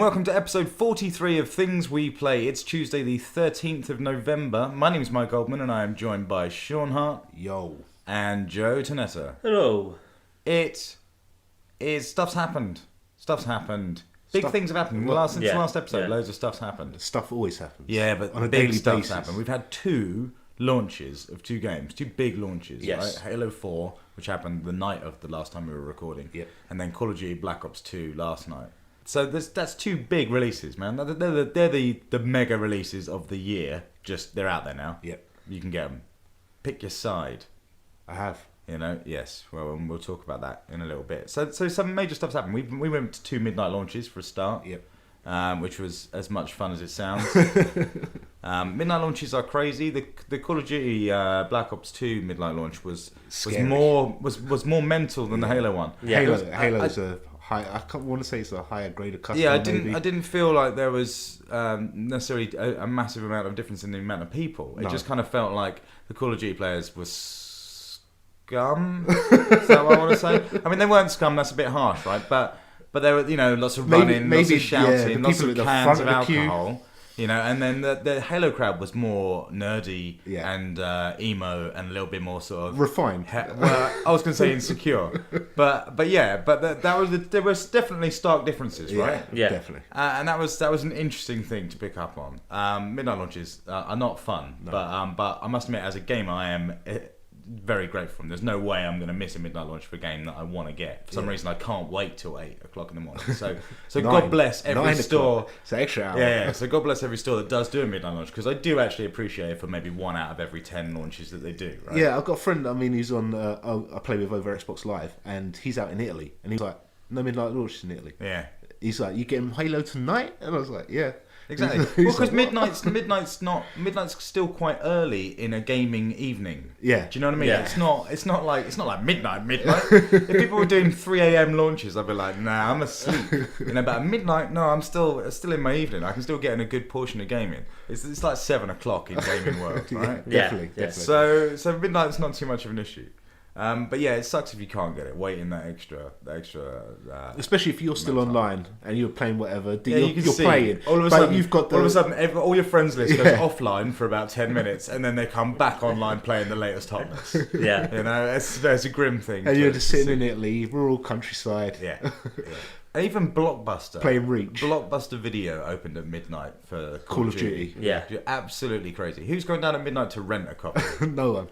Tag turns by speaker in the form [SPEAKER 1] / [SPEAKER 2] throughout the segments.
[SPEAKER 1] and welcome to episode 43 of Things We Play. It's Tuesday the 13th of November. My name is Mike Goldman and I am joined by Sean Hart.
[SPEAKER 2] Yo.
[SPEAKER 1] And Joe Tanetta.
[SPEAKER 3] Hello.
[SPEAKER 1] Stuff's happened. Big things have happened. Since the last episode, loads of stuff's happened.
[SPEAKER 2] Stuff always happens.
[SPEAKER 1] Yeah, but
[SPEAKER 2] on a
[SPEAKER 1] big
[SPEAKER 2] daily
[SPEAKER 1] stuff's
[SPEAKER 2] basis.
[SPEAKER 1] happened. We've had two launches of two games, two big launches.
[SPEAKER 3] Yes.
[SPEAKER 1] Right? Halo 4, which happened the night of the last time we were recording.
[SPEAKER 2] Yep.
[SPEAKER 1] And then Call of Duty Black Ops 2 last night. So that's two big releases, man. They're the mega releases of the year. Just, they're out there now.
[SPEAKER 2] Yep.
[SPEAKER 1] You can get them. Pick your side.
[SPEAKER 2] I have.
[SPEAKER 1] You know, yes. Well, and we'll talk about that in a little bit. So some major stuff's happened. We went to 2 midnight launches for a start.
[SPEAKER 2] Yep.
[SPEAKER 1] Which was as much fun as it sounds. Midnight launches are crazy. The Call of Duty Black Ops 2 midnight launch was more mental than the Halo one.
[SPEAKER 2] Yeah. Halo's a high. I can't want to say it's a higher grade of custom.
[SPEAKER 1] Yeah, I didn't feel like there was necessarily a massive amount of difference in the amount of people. It just kind of felt like the Call of Duty players were scum. Is that what I want to say? I mean, they weren't scum. That's a bit harsh, right? But there were, lots of running, lots of shouting, lots of cans of alcohol, and then the Halo crowd was more nerdy and emo and a little bit more sort of
[SPEAKER 2] refined.
[SPEAKER 1] Well, I was going to say insecure, but there was definitely stark differences, right?
[SPEAKER 3] Yeah,
[SPEAKER 2] definitely.
[SPEAKER 1] And that was an interesting thing to pick up on. Midnight launches are not fun, but I must admit, as a gamer, I am very grateful for them. There's no way I'm going to miss a midnight launch for a game that I want to get. For some reason, I can't wait till 8 o'clock in the morning. So God bless every store.
[SPEAKER 2] It's an extra hour.
[SPEAKER 1] Yeah. So God bless every store that does do a midnight launch, because I do actually appreciate it for maybe 1 out of every 10 launches that they do. Right?
[SPEAKER 2] Yeah, I've got a friend. I mean, he's on. I play with over Xbox Live, and he's out in Italy, and he's like, "No midnight launches in Italy."
[SPEAKER 1] Yeah.
[SPEAKER 2] He's like, "You getting Halo tonight?" And I was like, "Yeah."
[SPEAKER 1] Exactly. Well, because midnight's still quite early in a gaming evening.
[SPEAKER 2] Yeah.
[SPEAKER 1] Do you know what I mean?
[SPEAKER 3] Yeah.
[SPEAKER 1] It's not like midnight. If people were doing 3 a.m. launches, I'd be like, nah, I'm asleep. But at midnight, no, I'm still in my evening. I can still get in a good portion of gaming. It's like 7 o'clock in gaming world, right?
[SPEAKER 2] Definitely.
[SPEAKER 1] So midnight's not too much of an issue. But yeah, it sucks if you can't get it. Waiting that extra.
[SPEAKER 2] Especially if you're still online and you're playing whatever.
[SPEAKER 1] You can
[SPEAKER 2] you're
[SPEAKER 1] see,
[SPEAKER 2] playing.
[SPEAKER 1] All of a sudden,
[SPEAKER 2] you've got
[SPEAKER 1] all your friends list goes offline for about 10 minutes, and then they come back online playing the latest hotness.
[SPEAKER 3] Yeah,
[SPEAKER 1] it's a grim thing.
[SPEAKER 2] And you're just sitting in Italy, rural countryside.
[SPEAKER 1] Yeah. And even Blockbuster.
[SPEAKER 2] Playing Reach.
[SPEAKER 1] Blockbuster Video opened at midnight for
[SPEAKER 2] Call of Duty.
[SPEAKER 3] Yeah.
[SPEAKER 1] Absolutely crazy. Who's going down at midnight to rent a copy?
[SPEAKER 2] No one.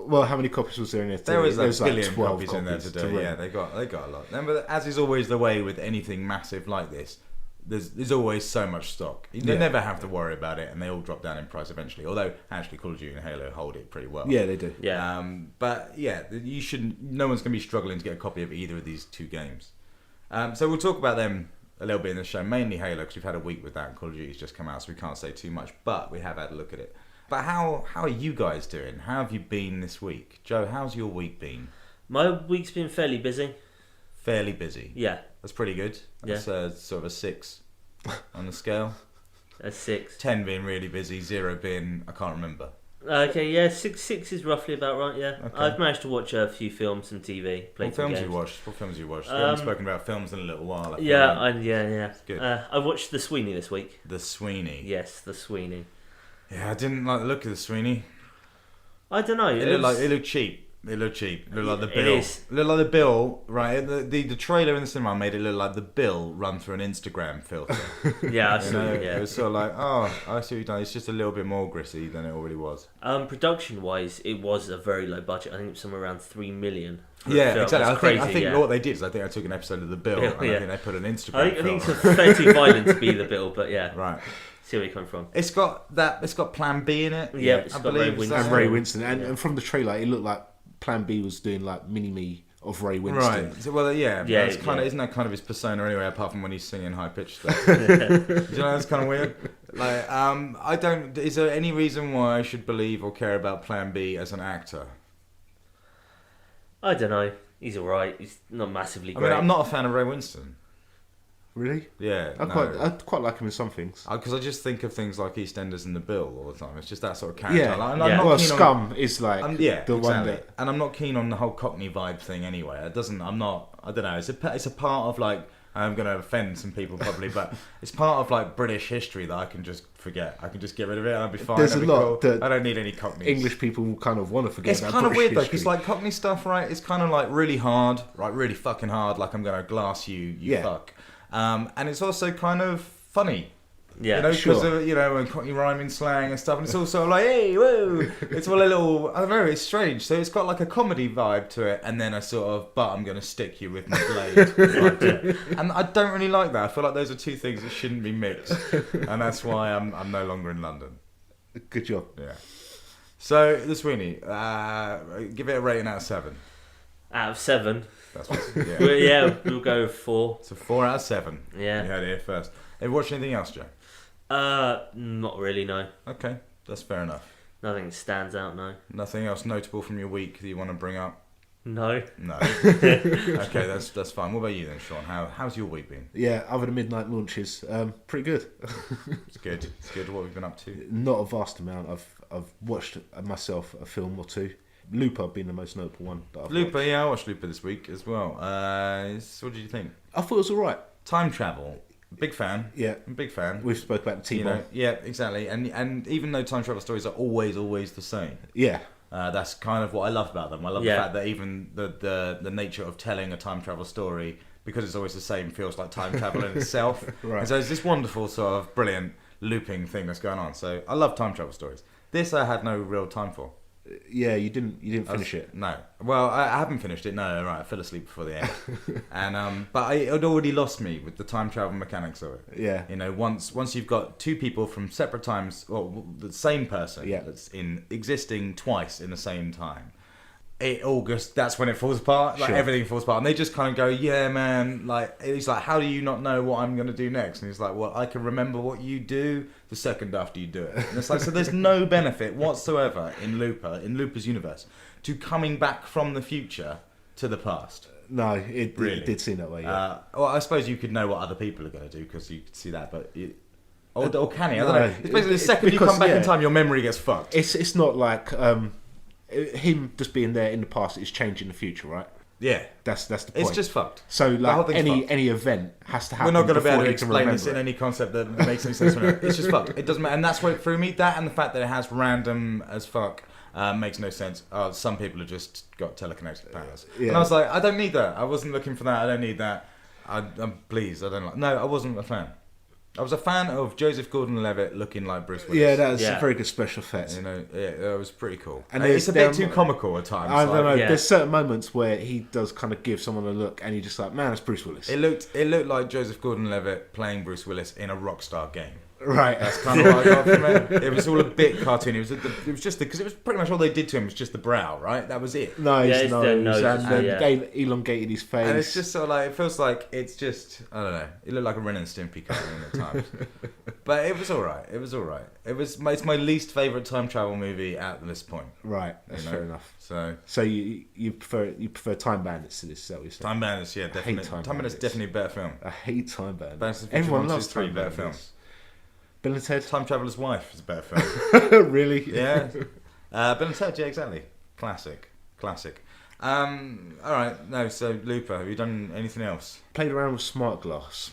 [SPEAKER 2] Well, how many copies was there in there today?
[SPEAKER 1] There was a
[SPEAKER 2] like
[SPEAKER 1] billion
[SPEAKER 2] 12
[SPEAKER 1] copies in there today. Yeah, they got a lot. But as is always the way with anything massive like this, there's always so much stock. You never have to worry about it, and they all drop down in price eventually. Although actually, Call of Duty and Halo hold it pretty well.
[SPEAKER 2] Yeah, they do.
[SPEAKER 3] Yeah.
[SPEAKER 1] But yeah, you shouldn't. No one's going to be struggling to get a copy of either of these two games. So we'll talk about them a little bit in the show, mainly Halo, because we've had a week with that, and Call of Duty's just come out, so we can't say too much, but we have had a look at it. But how are you guys doing? How have you been this week? Joe, how's your week been?
[SPEAKER 3] My week's been fairly busy.
[SPEAKER 1] Fairly busy?
[SPEAKER 3] Yeah.
[SPEAKER 1] That's pretty good. That's sort of a 6 on the scale.
[SPEAKER 3] A 6.
[SPEAKER 1] 10 being really busy, 0 being, I can't remember.
[SPEAKER 3] Okay, yeah, 6 is roughly about right, yeah.
[SPEAKER 1] Okay.
[SPEAKER 3] I've managed to watch a few films and TV.
[SPEAKER 1] What films you watched? We haven't spoken about films in a little while.
[SPEAKER 3] Yeah.
[SPEAKER 1] Good.
[SPEAKER 3] I watched The Sweeney this week.
[SPEAKER 1] The Sweeney.
[SPEAKER 3] Yes, The Sweeney.
[SPEAKER 1] Yeah, I didn't like the look of The Sweeney.
[SPEAKER 3] I don't know.
[SPEAKER 1] It looked cheap. It looked cheap. It looked like the bill.
[SPEAKER 3] It is.
[SPEAKER 1] It looked like the bill, right? The trailer in the cinema made it look like the bill run through an Instagram filter.
[SPEAKER 3] Yeah, I see.
[SPEAKER 1] It was sort of like, oh, I see what you've done. It's just a little bit more gritty than it already was.
[SPEAKER 3] Production-wise, it was a very low budget. I think it was somewhere around 3 million.
[SPEAKER 1] Yeah, exactly.
[SPEAKER 3] Crazy,
[SPEAKER 1] I think what they did is I took an episode of the bill and I think they put an Instagram filter.
[SPEAKER 3] I think it's fair too violent to be the bill, but yeah.
[SPEAKER 1] Right.
[SPEAKER 3] See where you come from.
[SPEAKER 1] It's got Plan B in it.
[SPEAKER 3] Yeah, it's got Ray Winston.
[SPEAKER 2] And Ray Winston. And from the trailer, it looked like Plan B was doing like mini-me of Ray Winston.
[SPEAKER 1] Right. So, well, isn't that kind of his persona anyway? Apart from when he's singing high pitched stuff. Do you know that's kind of weird? Like, I don't. Is there any reason why I should believe or care about Plan B as an actor?
[SPEAKER 3] I don't know. He's alright. He's not massively great.
[SPEAKER 1] I mean, I'm not a fan of Ray Winston.
[SPEAKER 2] Really?
[SPEAKER 1] Yeah.
[SPEAKER 2] I quite like him in some things.
[SPEAKER 1] Because I just think of things like EastEnders and The Bill all the time. It's just that sort of character.
[SPEAKER 2] Yeah.
[SPEAKER 1] I'm
[SPEAKER 2] not Scum is like
[SPEAKER 1] one that... And I'm not keen on the whole Cockney vibe thing anyway. I don't know. It's a part of like I'm going to offend some people probably, but it's part of like British history that I can just forget. I can just get rid of it and I'll be fine.
[SPEAKER 2] There's a lot
[SPEAKER 1] cool.
[SPEAKER 2] that
[SPEAKER 1] I don't need any Cockneys.
[SPEAKER 2] English people kind of want to forget.
[SPEAKER 1] It's
[SPEAKER 2] about
[SPEAKER 1] kind of
[SPEAKER 2] British
[SPEAKER 1] weird though,
[SPEAKER 2] history.
[SPEAKER 1] because like Cockney stuff, right? It's kind of like really hard, right? Really fucking hard. Like I'm going to glass you, fuck. And it's also kind of funny.
[SPEAKER 3] Yeah,
[SPEAKER 1] you know,
[SPEAKER 2] sure.
[SPEAKER 1] because of, you know, and Cockney rhyming slang and stuff, and it's also like, hey, whoa, it's all a little, I don't know, it's strange. So it's got like a comedy vibe to it, and then a sort of, but I'm going to stick you with my blade. Right, yeah. And I don't really like that. I feel like those are two things that shouldn't be mixed, and that's why I'm no longer in London.
[SPEAKER 2] Good job.
[SPEAKER 1] Yeah. So the Sweeney, give it a rating out of 7.
[SPEAKER 3] Out of 7.
[SPEAKER 1] That's what. Yeah.
[SPEAKER 3] We'll go 4.
[SPEAKER 1] So 4 out of 7.
[SPEAKER 3] Yeah.
[SPEAKER 1] You heard it here first. Have you watched anything else, Joe?
[SPEAKER 3] Not really, no.
[SPEAKER 1] Okay, that's fair enough.
[SPEAKER 3] Nothing stands out, no.
[SPEAKER 1] Nothing else notable from your week that you want to bring up?
[SPEAKER 3] No.
[SPEAKER 1] No. Okay, that's fine. What about you then, Sean? How's your week been?
[SPEAKER 2] Yeah, other than midnight launches, pretty good.
[SPEAKER 1] It's good. It's good. What have you been up to?
[SPEAKER 2] Not a vast amount. I've watched myself a film or two. Looper being the most notable one that I've
[SPEAKER 1] Looper,
[SPEAKER 2] watched.
[SPEAKER 1] yeah, I watched Looper this week as well. What did you think?
[SPEAKER 2] I thought it was alright.
[SPEAKER 1] Time travel. Big fan.
[SPEAKER 2] Yeah.
[SPEAKER 1] Big fan.
[SPEAKER 2] We've spoke about the T-Bomb.
[SPEAKER 1] You know, yeah, exactly. And even though time travel stories are always the same,
[SPEAKER 2] Yeah.
[SPEAKER 1] that's kind of what I love about them. I love the fact that even the nature of telling a time travel story, because it's always the same, feels like time travel in itself.
[SPEAKER 2] Right.
[SPEAKER 1] And so it's this wonderful sort of brilliant looping thing that's going on. So I love time travel stories. This I had no real time for.
[SPEAKER 2] Yeah, you didn't finish it.
[SPEAKER 1] No. Well, I haven't finished it. No, right. I fell asleep before the end. And but it had already lost me with the time travel mechanics of it.
[SPEAKER 2] Yeah.
[SPEAKER 1] You know, once you've got two people from separate times, or the same person that's existing twice in the same time, that's when it falls apart. Like everything falls apart, and they just kind of go, "Yeah, man." Like he's like, "How do you not know what I'm going to do next?" And he's like, "Well, I can remember what you do the second after you do it." And it's like, so there's no benefit whatsoever in Looper's universe, to coming back from the future to the past.
[SPEAKER 2] No, it did seem that way. Yeah.
[SPEAKER 1] Well, I suppose you could know what other people are going to do because you could see that, but. Or can he? I don't know. It's basically the second you come back in time, your memory gets fucked.
[SPEAKER 2] It's not like him just being there in the past is changing the future, right?
[SPEAKER 1] Yeah,
[SPEAKER 2] that's the point.
[SPEAKER 1] It's just fucked.
[SPEAKER 2] So like any event has to happen.
[SPEAKER 1] We're not going to be able to
[SPEAKER 2] explain
[SPEAKER 1] explain this in any concept that makes any sense. It's just fucked. It doesn't matter, and that's why for me that and the fact that it has random as fuck makes no sense. Some people have just got telekinetic powers, and I was like, I don't need that. I wasn't looking for that. I don't need that. I'm pleased. I don't like. No, I wasn't a fan. I was a fan of Joseph Gordon-Levitt looking like Bruce Willis.
[SPEAKER 2] Yeah, that was a very good special effect.
[SPEAKER 1] You know, it was pretty cool.
[SPEAKER 2] And
[SPEAKER 1] it's a bit too comical at times.
[SPEAKER 2] I don't know. Yeah. There's certain moments where he does kind of give someone a look, and you're just like, man, it's Bruce Willis.
[SPEAKER 1] It looked like Joseph Gordon-Levitt playing Bruce Willis in a Rockstar game.
[SPEAKER 2] Right.
[SPEAKER 1] That's kind of what I got from it. It was all a bit cartoony. It was just because it was pretty much all they did to him was just the brow, right? That was it.
[SPEAKER 2] His nose, and they elongated his face.
[SPEAKER 1] And it's just sort of like, it feels like it's just, I don't know. It looked like a Ren and Stimpy cartoon at times. But it was alright. It's my least favourite time travel movie at this point.
[SPEAKER 2] Right, that's fair enough.
[SPEAKER 1] So
[SPEAKER 2] you prefer Time Bandits to this? Is that what you're saying?
[SPEAKER 1] Time Bandits, yeah, definitely. Time Bandits is definitely a better film.
[SPEAKER 2] I hate Time Bandits.
[SPEAKER 1] Everyone loves Time Bandits. Better film.
[SPEAKER 2] Bill and Ted.
[SPEAKER 1] Time Traveler's Wife is a better film.
[SPEAKER 2] Really?
[SPEAKER 1] Yeah. Bill and Ted, yeah, exactly. Classic. Alright, no, so Looper, have you done anything else?
[SPEAKER 2] Played around with Smart Glass.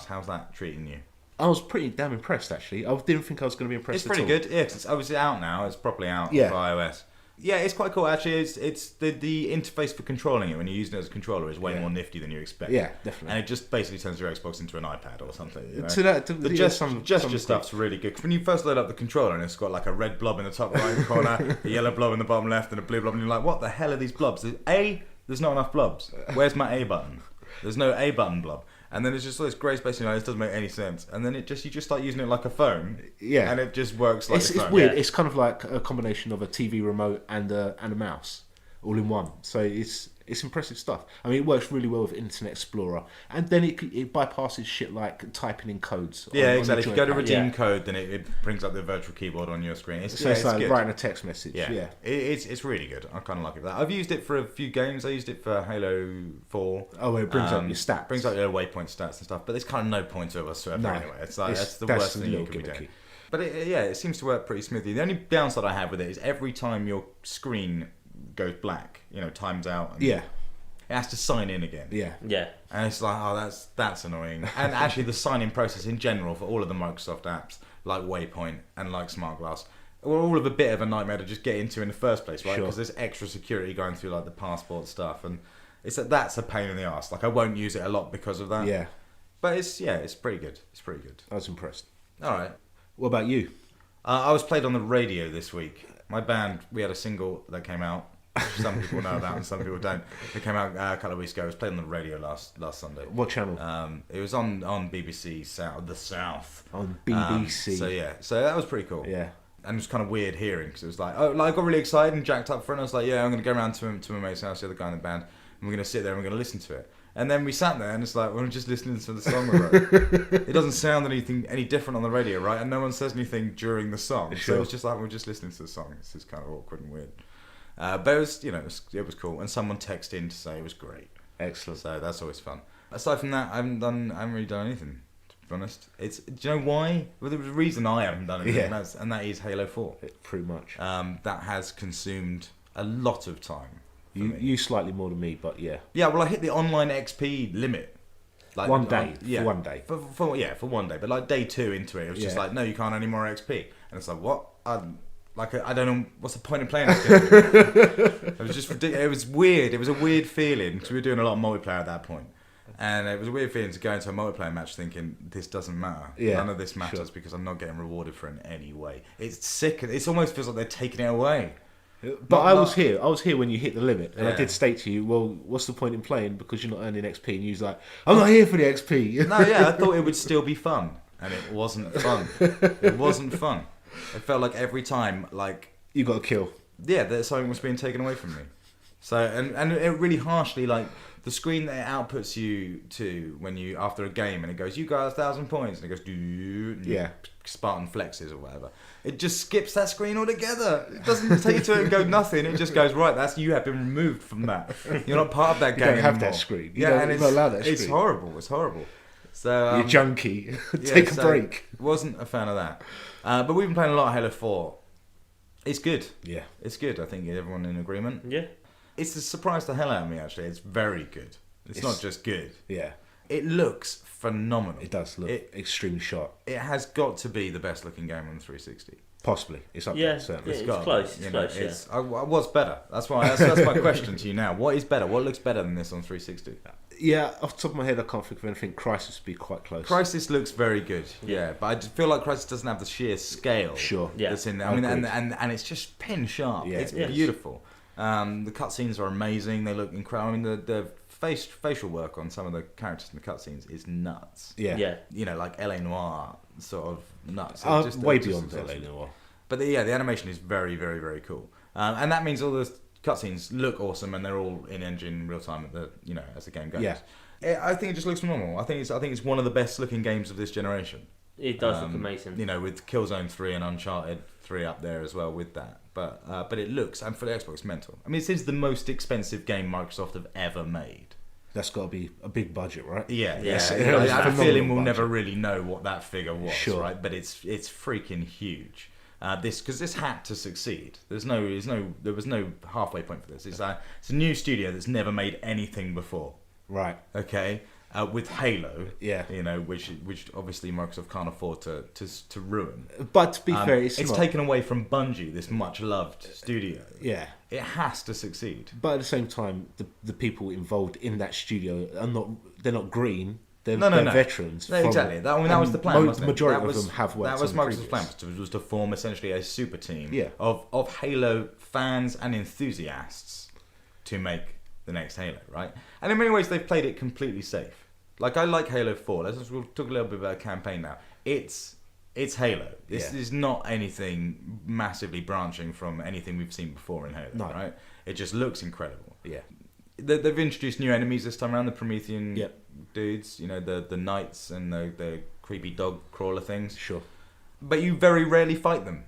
[SPEAKER 1] How's that treating you?
[SPEAKER 2] I was pretty damn impressed, actually. I didn't think I was going to be impressed.
[SPEAKER 1] It's pretty good, yeah, because it's obviously out now. It's properly out for iOS. Yeah, it's quite cool. Actually, it's the interface for controlling it when you're using it as a controller is way more nifty than you expect.
[SPEAKER 2] Yeah, definitely.
[SPEAKER 1] And it just basically turns your Xbox into an iPad or something. You know?
[SPEAKER 2] The
[SPEAKER 1] gesture stuff's really good. When you first load up the controller and it's got like a red blob in the top right corner, a yellow blob in the bottom left, and a blue blob, and you're like, what the hell are these blobs? There's not enough blobs. Where's my A button? There's no A button blob. And then it's just this grey space, this doesn't make any sense. And then you just start using it like a phone. Yeah. And it just works like a phone.
[SPEAKER 2] It's weird. Yeah. It's kind of like a combination of a TV remote and a mouse all in one. So it's impressive stuff. I mean, it works really well with Internet Explorer. And then it bypasses shit like typing in codes.
[SPEAKER 1] Yeah, exactly. If you go to redeem code, then it brings up the virtual keyboard on your screen.
[SPEAKER 2] It's like good. Writing a text message. Yeah.
[SPEAKER 1] It's really good. I kind of like it. I've used it for a few games. I used it for Halo 4.
[SPEAKER 2] Oh, it brings up your stats.
[SPEAKER 1] Brings up your waypoint stats and stuff. But there's kind of no point to it whatsoever anyway. It's like, that's the worst thing you can be doing. But it seems to work pretty smoothly. The only downside I have with it is every time your screen goes black, times out. And it has to sign in again.
[SPEAKER 2] Yeah.
[SPEAKER 3] Yeah.
[SPEAKER 1] And it's like, oh, that's annoying. And actually, the sign-in process in general for all of the Microsoft apps, like Waypoint and like Smart Glass, were all of a bit of a nightmare to just get into in the first place, right? Because there's extra security going through like the passport stuff, and that's a pain in the arse. Like I won't use it a lot because of that.
[SPEAKER 2] Yeah.
[SPEAKER 1] But it's pretty good. It's pretty good.
[SPEAKER 2] I was impressed.
[SPEAKER 1] All right.
[SPEAKER 2] What about you?
[SPEAKER 1] I was played on the radio this week. My band, we had a single that came out. Which some people know about and some people don't. It came out a couple of weeks ago. It was played on the radio last Sunday.
[SPEAKER 2] What channel?
[SPEAKER 1] It was on BBC South, the South.
[SPEAKER 2] On BBC.
[SPEAKER 1] So that was pretty cool.
[SPEAKER 2] Yeah.
[SPEAKER 1] And it was kind of weird hearing because it was like, I got really excited and jacked up for it. And I was like, yeah, I'm going to go around to my mate's house, the other guy in the band, and we're going to sit there and we're going to listen to it. And then we sat there and it's like, we're just listening to the song. It doesn't sound any different on the radio, right? And no one says anything during the song.
[SPEAKER 2] Sure.
[SPEAKER 1] So it's just like, we're just listening to the song. It's just kind of awkward and weird. But it was, it was cool. And someone texted in to say it was great.
[SPEAKER 2] Excellent.
[SPEAKER 1] So that's always fun. Aside from that, I haven't really done anything, to be honest. Do you know why? Well, there was a reason I haven't done anything, and that is Halo 4.
[SPEAKER 2] Pretty much.
[SPEAKER 1] That has consumed a lot of time.
[SPEAKER 2] You slightly more than me, but yeah.
[SPEAKER 1] Yeah, well, I hit the online XP limit. Like
[SPEAKER 2] one day.
[SPEAKER 1] For
[SPEAKER 2] 1 day.
[SPEAKER 1] For 1 day. But like day 2 into it was just like, no, you can't any more XP. And it's like, what? I don't know, what's the point of playing this game? It was just ridiculous. It was weird. It was a weird feeling because we were doing a lot of multiplayer at that point. And it was a weird feeling to go into a multiplayer match thinking, this doesn't matter.
[SPEAKER 2] Yeah,
[SPEAKER 1] None of this matters because I'm not getting rewarded for it in any way. It's sick. It almost feels like they're taking it away.
[SPEAKER 2] But I was here when you hit the limit, and I
[SPEAKER 1] Yeah.
[SPEAKER 2] did state to you, well, what's the point in playing because you're not earning XP? And you was like, I'm not here for the XP.
[SPEAKER 1] No, yeah, I thought it would still be fun. And it wasn't fun. It wasn't fun. It felt like every time, like...
[SPEAKER 2] You got a kill.
[SPEAKER 1] Yeah, that something was being taken away from me. So, and it really harshly, like, the screen that it outputs you to when you, after a game, and it goes, you got 1,000 points, and it goes,
[SPEAKER 2] Yeah.
[SPEAKER 1] Spartan flexes or whatever. It just skips that screen altogether. It doesn't take you to it and go nothing. It just goes, right, you have been removed from that. You're not part of that game
[SPEAKER 2] You don't have
[SPEAKER 1] anymore.
[SPEAKER 2] that screen.
[SPEAKER 1] And
[SPEAKER 2] not allowed that screen.
[SPEAKER 1] It's horrible. It's horrible. So,
[SPEAKER 2] You're junkie. Take a break.
[SPEAKER 1] Wasn't a fan of that. But we've been playing a lot of Halo 4. It's good.
[SPEAKER 2] Yeah.
[SPEAKER 1] It's good. I think everyone in agreement.
[SPEAKER 3] Yeah.
[SPEAKER 1] It's a surprise the hell out of me, actually. It's very good. It's not just good.
[SPEAKER 2] Yeah.
[SPEAKER 1] It looks phenomenal.
[SPEAKER 2] It does look extremely sharp.
[SPEAKER 1] It has got to be the best looking game on the 360.
[SPEAKER 2] Possibly. It's up
[SPEAKER 3] Yeah,
[SPEAKER 2] there, certainly.
[SPEAKER 3] It's
[SPEAKER 1] got to
[SPEAKER 3] close.
[SPEAKER 1] be,
[SPEAKER 3] It's
[SPEAKER 1] you know,
[SPEAKER 3] close,
[SPEAKER 1] what's better? That's my question to you now. What is better? What looks better than this on 360?
[SPEAKER 2] Yeah, off the top of my head, I can't think of anything. Crysis would be quite close.
[SPEAKER 1] Crysis looks very good, yeah, but I just feel like Crysis doesn't have the sheer scale
[SPEAKER 2] Sure.
[SPEAKER 3] Yeah.
[SPEAKER 1] that's in there. I mean, and it's just pin sharp.
[SPEAKER 2] Yeah,
[SPEAKER 1] It's
[SPEAKER 2] it is.
[SPEAKER 1] beautiful. The cutscenes are amazing. They look incredible. I mean, the facial work on some of the characters in the cutscenes is nuts.
[SPEAKER 2] Yeah.
[SPEAKER 3] Yeah.
[SPEAKER 1] You know, like LA Noire, sort of nuts.
[SPEAKER 2] Way beyond LA Noire.
[SPEAKER 1] But the animation is very, very, very cool. And that means all the cutscenes look awesome, and they're all in engine real time as the game goes.
[SPEAKER 2] Yeah.
[SPEAKER 1] I think it just looks phenomenal. I think it's one of the best looking games of this generation.
[SPEAKER 3] It does look amazing.
[SPEAKER 1] With Killzone 3 and Uncharted 3 up there as well with that. But it looks, and for the Xbox, mental. I mean, this is the most expensive game Microsoft have ever made.
[SPEAKER 2] That's got to be a big budget, right?
[SPEAKER 1] Yeah.
[SPEAKER 3] Yes,
[SPEAKER 1] I
[SPEAKER 2] it
[SPEAKER 1] have
[SPEAKER 2] is.
[SPEAKER 1] a feeling
[SPEAKER 2] Phenomenal
[SPEAKER 1] we'll
[SPEAKER 2] budget.
[SPEAKER 1] never really know what that figure was,
[SPEAKER 2] Sure.
[SPEAKER 1] right? But it's freaking huge. Because this had to succeed. There was no halfway point for this. It's a new studio that's never made anything before.
[SPEAKER 2] Right.
[SPEAKER 1] Okay, with Halo.
[SPEAKER 2] Yeah.
[SPEAKER 1] Which obviously Microsoft can't afford to ruin.
[SPEAKER 2] But to be fair, it's not.
[SPEAKER 1] taken away from Bungie, this much loved studio.
[SPEAKER 2] Yeah.
[SPEAKER 1] It has to succeed.
[SPEAKER 2] But at the same time, the people involved in that studio they're not green. They're
[SPEAKER 1] No.
[SPEAKER 2] veterans.
[SPEAKER 1] No, exactly. That was the plan. Wasn't it?
[SPEAKER 2] Majority
[SPEAKER 1] That was,
[SPEAKER 2] of them have worked.
[SPEAKER 1] That was
[SPEAKER 2] on
[SPEAKER 1] Microsoft's
[SPEAKER 2] previous.
[SPEAKER 1] plan was to form essentially a super team
[SPEAKER 2] Yeah.
[SPEAKER 1] of Halo fans and enthusiasts to make the next Halo, right? And in many ways, they've played it completely safe. Like I like Halo 4. We'll talk a little bit about campaign now. It's Halo. This is not anything massively branching from anything we've seen before in Halo,
[SPEAKER 2] No.
[SPEAKER 1] right? It just looks incredible.
[SPEAKER 2] Yeah.
[SPEAKER 1] They've introduced new enemies this time around, the Promethean
[SPEAKER 2] Yep.
[SPEAKER 1] dudes, the knights and the creepy dog crawler things.
[SPEAKER 2] Sure.
[SPEAKER 1] But you very rarely fight them.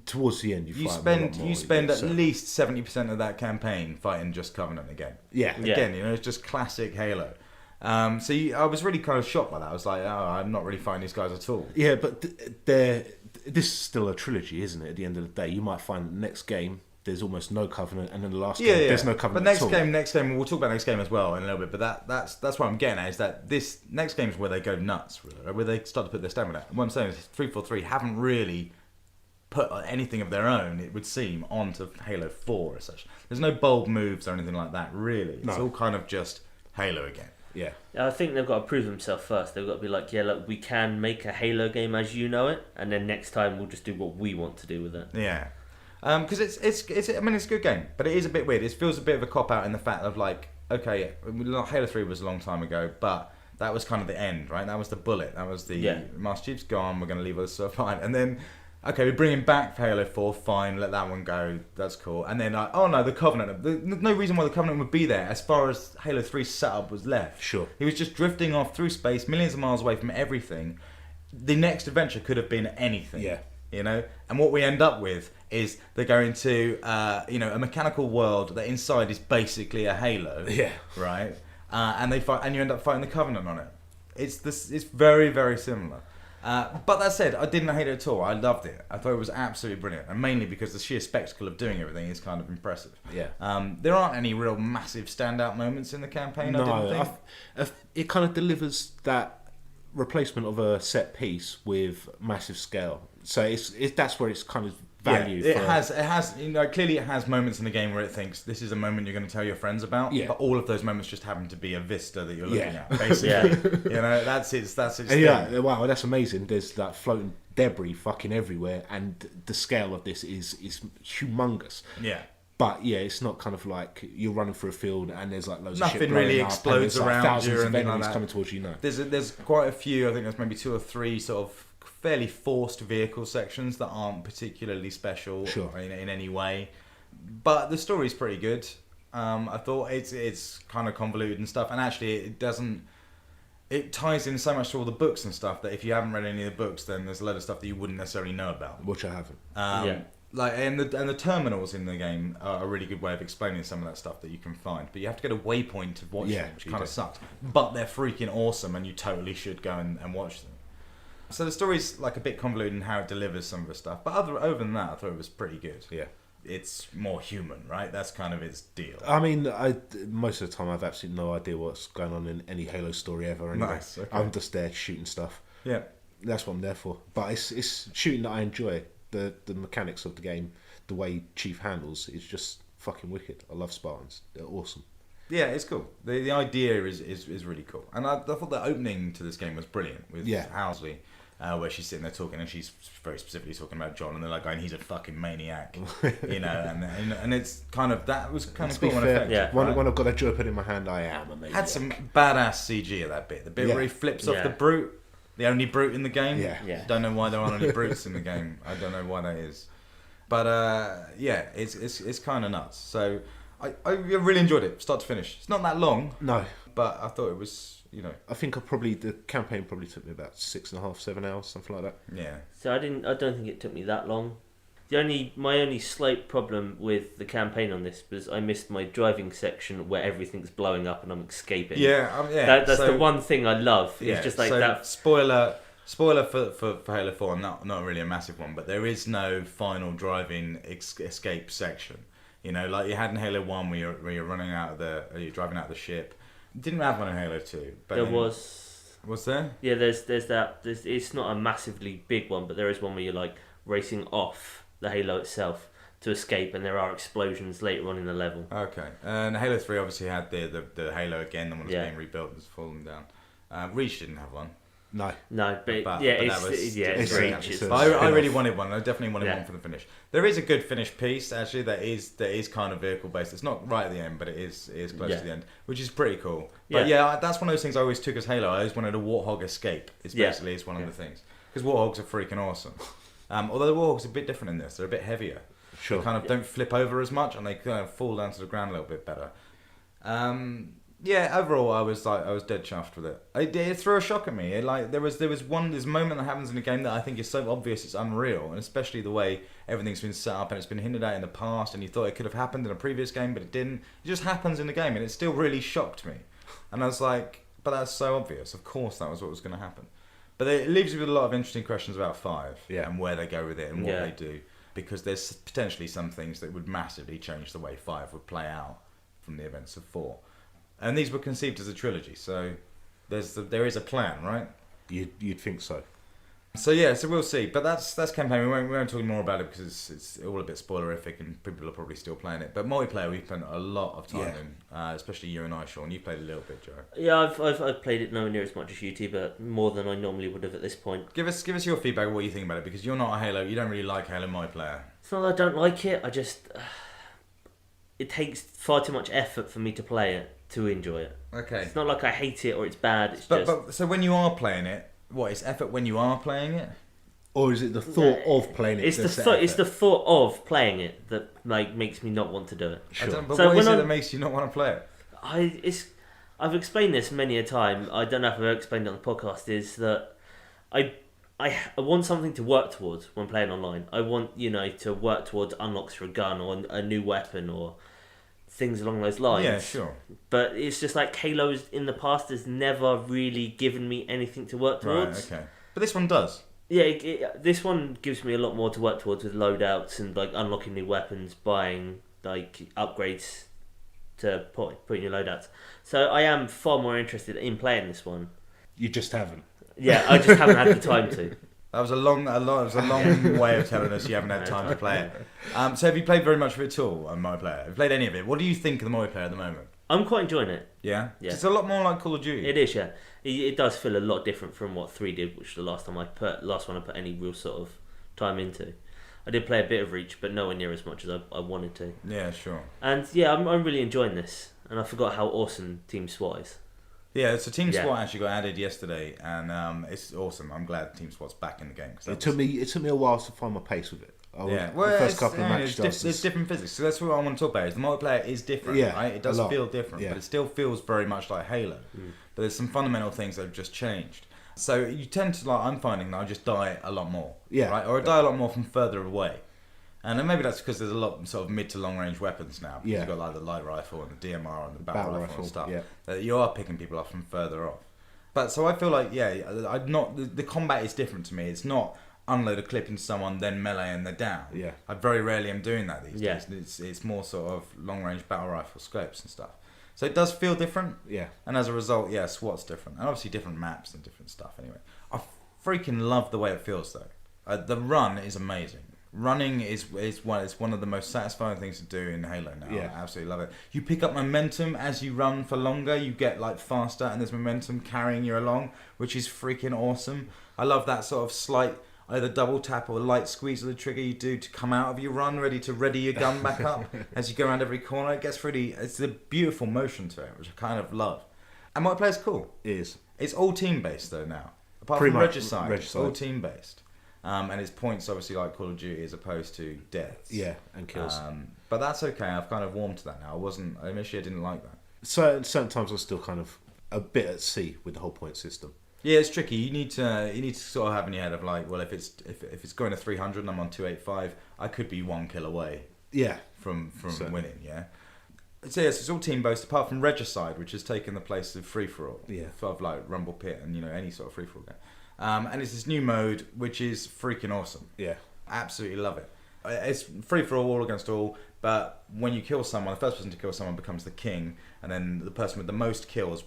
[SPEAKER 2] Towards the end, you fight
[SPEAKER 1] spend
[SPEAKER 2] them a lot more,
[SPEAKER 1] at
[SPEAKER 2] so-
[SPEAKER 1] least 70% of that campaign fighting just Covenant again.
[SPEAKER 2] Yeah.
[SPEAKER 3] Yeah.
[SPEAKER 1] Again, it's just classic Halo. I was really kind of shocked by that. I was like, oh, I'm not really fighting these guys at all.
[SPEAKER 2] Yeah, but this is still a trilogy, isn't it? At the end of the day, you might find the next game there's almost no Covenant, and then the last
[SPEAKER 1] Yeah,
[SPEAKER 2] game,
[SPEAKER 1] yeah.
[SPEAKER 2] there's no Covenant
[SPEAKER 1] But
[SPEAKER 2] at all.
[SPEAKER 1] next game, we'll talk about next game as well in a little bit. But that's what I'm getting at, is that this next game is where they go nuts, really, where they start to put their stamina. What I'm saying is 343 haven't really put anything of their own, it would seem, onto Halo 4 as such. There's no bold moves or anything like that, really. It's all kind of just Halo again.
[SPEAKER 2] Yeah.
[SPEAKER 3] I think they've got to prove themselves first. They've got to be like, yeah, look, we can make a Halo game as you know it, and then next time we'll just do what we want to do with it.
[SPEAKER 1] Yeah. Because it's I mean, it's a good game, but it is a bit weird. It feels a bit of a cop-out in the fact of, like, okay, Halo 3 was a long time ago, but that was kind of the end, right? That was the bullet. That was the Master Chief's gone, we're going to leave all this stuff behind. And then, okay, we bring him back for Halo 4, fine, let that one go, that's cool. And then, oh no, the Covenant, there's no reason why the Covenant would be there as far as Halo 3's setup was left.
[SPEAKER 2] Sure.
[SPEAKER 1] He was just drifting off through space, millions of miles away from everything. The next adventure could have been anything.
[SPEAKER 2] Yeah.
[SPEAKER 1] You know? And what we end up with is they go into, a mechanical world that inside is basically a Halo.
[SPEAKER 2] Yeah.
[SPEAKER 1] Right? And they fight, and you end up fighting the Covenant on it. It's very, very similar. But that said, I didn't hate it at all. I loved it. I thought it was absolutely brilliant, and mainly because the sheer spectacle of doing everything is kind of impressive.
[SPEAKER 2] Yeah.
[SPEAKER 1] There aren't any real massive standout moments in the campaign. I didn't think.
[SPEAKER 2] It kind of delivers that replacement of a set piece with massive scale. So it's that's where it's kind of valued.
[SPEAKER 1] Yeah, it has. Clearly it has moments in the game where it thinks this is a moment you're going to tell your friends about.
[SPEAKER 2] Yeah.
[SPEAKER 1] But all of those moments just happen to be a vista that you're looking at. Basically, that's its thing.
[SPEAKER 2] Yeah, wow, that's amazing. There's that floating debris fucking everywhere, and the scale of this is humongous.
[SPEAKER 1] Yeah.
[SPEAKER 2] But yeah, it's not kind of like you're running through a field and there's like loads of shit
[SPEAKER 1] Nothing
[SPEAKER 2] blowing
[SPEAKER 1] really
[SPEAKER 2] up
[SPEAKER 1] explodes
[SPEAKER 2] and there's
[SPEAKER 1] around
[SPEAKER 2] like thousands
[SPEAKER 1] you or
[SPEAKER 2] of
[SPEAKER 1] anything like
[SPEAKER 2] enemies
[SPEAKER 1] that.
[SPEAKER 2] coming towards you. No,
[SPEAKER 1] There's quite a few. I think there's maybe 2 or 3 sort of fairly forced vehicle sections that aren't particularly special in any way. But the story's pretty good. I thought it's kind of convoluted and stuff, and actually it ties in so much to all the books and stuff that if you haven't read any of the books, then there's a lot of stuff that you wouldn't necessarily know about.
[SPEAKER 2] which I haven't.
[SPEAKER 1] And the terminals in the game are a really good way of explaining some of that stuff that you can find. But you have to get a waypoint to watch them, which kind of sucks. But they're freaking awesome, and you totally should go and watch them. So the story's like a bit convoluted in how it delivers some of the stuff. But other than that, I thought it was pretty good.
[SPEAKER 2] Yeah.
[SPEAKER 1] It's more human, right? That's kind of its deal.
[SPEAKER 2] I mean, most of the time I've absolutely no idea what's going on in any Halo story ever. Anyway.
[SPEAKER 1] Nice, okay.
[SPEAKER 2] I'm just there shooting stuff.
[SPEAKER 1] Yeah.
[SPEAKER 2] That's what I'm there for. But it's shooting that I enjoy. The mechanics of the game, the way Chief handles, it's just fucking wicked. I love Spartans. They're awesome.
[SPEAKER 1] Yeah, it's cool. The idea is really cool. And I thought the opening to this game was brilliant with Housley. Where she's sitting there talking, and she's very specifically talking about John, and they're like going, "He's a fucking maniac," and it's kind of that was kind of cool.
[SPEAKER 2] When I've got a joypad in my hand, I am a maniac.
[SPEAKER 1] Had some badass CG at that bit. The bit where he flips off the brute, the only brute in the game.
[SPEAKER 2] Yeah.
[SPEAKER 1] Don't know why there aren't any brutes in the game. I don't know why that is, but it's kind of nuts. So I really enjoyed it, start to finish. It's not that long,
[SPEAKER 2] No,
[SPEAKER 1] but I thought it was.
[SPEAKER 2] I think the campaign probably took me about 6.5, 7 hours, something like that.
[SPEAKER 1] Yeah.
[SPEAKER 3] So I don't think it took me that long. My only slight problem with the campaign on this was I missed my driving section where everything's blowing up and I'm escaping. That's the one thing I love. It's just like that.
[SPEAKER 1] Spoiler for Halo 4, not really a massive one, but there is no final driving escape section. Like you had in Halo 1 where you're you're driving out of the ship. Didn't have one in Halo 2. But
[SPEAKER 3] there was.
[SPEAKER 1] Was there?
[SPEAKER 3] Yeah, there's that. It's not a massively big one, but there is one where you're like racing off the Halo itself to escape, and there are explosions later on in the level.
[SPEAKER 1] Okay. And Halo 3 obviously had the Halo again, the one that's being rebuilt, was falling down. Reach didn't have one.
[SPEAKER 2] No,
[SPEAKER 1] but
[SPEAKER 3] it's Reach.
[SPEAKER 1] I really wanted one. I definitely wanted one for the finish. There is a good finished piece actually that is kind of vehicle based. It's not right at the end, but it is close to the end, which is pretty cool. But that's one of those things I always took as Halo. I always wanted a Warthog escape. It's one of the things, because Warthogs are freaking awesome. Although the Warthogs are a bit different in this. They're a bit heavier.
[SPEAKER 2] Sure.
[SPEAKER 1] They kind of don't flip over as much, and they kind of fall down to the ground a little bit better. Overall, I was dead chuffed with it. It threw a shock at me. There was this moment that happens in the game that I think is so obvious it's unreal, and especially the way everything's been set up and it's been hinted at in the past, and you thought it could have happened in a previous game, but it didn't. It just happens in the game, and it still really shocked me. And I was like, but that's so obvious. Of course, that was what was going to happen. But it leaves you with a lot of interesting questions about 5 and where they go with it and what they do. because there's potentially some things that would massively change the way 5 would play out from the events of 4. And these were conceived as a trilogy, so there is a plan, right?
[SPEAKER 2] You'd think so.
[SPEAKER 1] So yeah, so we'll see. But that's campaign. We won't talk more about it because it's all a bit spoilerific and people are probably still playing it. But multiplayer, we've spent a lot of time in, especially you and I, Sean. You played a little bit, Joe.
[SPEAKER 3] Yeah, I've played it nowhere near as much as you two, but more than I normally would have at this point.
[SPEAKER 1] Give us your feedback on what you think about it, because you're not a Halo. You don't really like Halo multiplayer.
[SPEAKER 3] It's not that I don't like it. I just it takes far too much effort for me to play it to enjoy it.
[SPEAKER 1] Okay.
[SPEAKER 3] It's not like I hate it or it's bad.
[SPEAKER 1] But so when you are playing it. What, it's effort when you are playing it?
[SPEAKER 2] Or is it the thought of playing it?
[SPEAKER 3] It's the thought of playing it that makes me not want to do it.
[SPEAKER 1] Sure. But so what is it that makes you not want to play it?
[SPEAKER 3] I've explained this many a time. I don't know if I've ever explained it on the podcast. Is that I want something to work towards when playing online. I want to work towards unlocks for a gun or a new weapon or things along those lines.
[SPEAKER 1] Yeah, sure.
[SPEAKER 3] But it's just like Halo's in the past has never really given me anything to work towards.
[SPEAKER 1] Right, okay. But this one does.
[SPEAKER 3] Yeah, this one gives me a lot more to work towards with loadouts and like unlocking new weapons, buying like upgrades to put in your loadouts. So I am far more interested in playing this one.
[SPEAKER 2] You just haven't.
[SPEAKER 3] Yeah, I just haven't had the time to.
[SPEAKER 1] That was a long way of telling us you haven't had time to play it. So have you played very much of it at all on multiplayer? Have you played any of it? What do you think of the multiplayer at the moment?
[SPEAKER 3] I'm quite enjoying it.
[SPEAKER 1] Yeah? It's a lot more like Call of Duty.
[SPEAKER 3] It is, yeah. It does feel a lot different from what 3 did, which was the last one I put any real sort of time into. I did play a bit of Reach, but nowhere near as much as I wanted to.
[SPEAKER 1] Yeah, sure.
[SPEAKER 3] And yeah, I'm really enjoying this. And I forgot how awesome Team SWAT is.
[SPEAKER 1] Yeah, so Team SWAT actually got added yesterday, and it's awesome. I'm glad Team SWAT's back in the game.
[SPEAKER 2] It took me a while to find my pace with it. The first couple of matches,
[SPEAKER 1] there's different physics. So that's what I want to talk about. Is the multiplayer is different, right? It does feel different, but it still feels very much like Halo. But there's some fundamental things that have just changed. So you tend to I'm finding that I just die a lot more, right? Or I die a lot more from further away. And then maybe that's because there's a lot of sort of mid to long range weapons now. Because you've got like the light rifle and the DMR and the battle rifle and stuff. Yeah. That you are picking people up from further off. But so I feel like the combat is different to me. It's not unload a clip into someone, then melee and they're down.
[SPEAKER 2] Yeah.
[SPEAKER 1] I very rarely am doing that these days. It's more sort of long range battle rifle scopes and stuff. So it does feel different.
[SPEAKER 2] Yeah.
[SPEAKER 1] And as a result, SWAT's different. And obviously different maps and different stuff anyway. I freaking love the way it feels though. The run is amazing. Running is one of the most satisfying things to do in Halo now.
[SPEAKER 2] Yeah.
[SPEAKER 1] I absolutely love it. You pick up momentum as you run for longer. You get like faster, and there's momentum carrying you along, which is freaking awesome. I love that sort of slight either double tap or light squeeze of the trigger you do to come out of your run, ready to ready your gun back up as you go around every corner. It's a beautiful motion to it, which I kind of love. And multiplayer's cool.
[SPEAKER 2] It is.
[SPEAKER 1] It's all team based though now, apart
[SPEAKER 2] Pretty
[SPEAKER 1] from
[SPEAKER 2] much
[SPEAKER 1] Regicide. It's all team based. And it's points obviously like Call of Duty as opposed to deaths.
[SPEAKER 2] Yeah, and kills.
[SPEAKER 1] But that's okay. I've kind of warmed to that now. Initially I didn't like that.
[SPEAKER 2] Certain times I'm still kind of a bit at sea with the whole point system.
[SPEAKER 1] Yeah, it's tricky. You need to sort of have in your head of like, well, if it's going to 300 and I'm on 285, I could be 1 kill away.
[SPEAKER 2] Yeah,
[SPEAKER 1] from winning. Yeah. So yes, it's all team based apart from Regicide, which has taken the place of free for all.
[SPEAKER 2] Yeah.
[SPEAKER 1] Of like Rumble Pit and any sort of free for all game. And it's this new mode which is freaking awesome.
[SPEAKER 2] Yeah.
[SPEAKER 1] Absolutely love it. It's free for all against all, but when you kill someone, the first person to kill someone becomes the king, and then the person with the most kills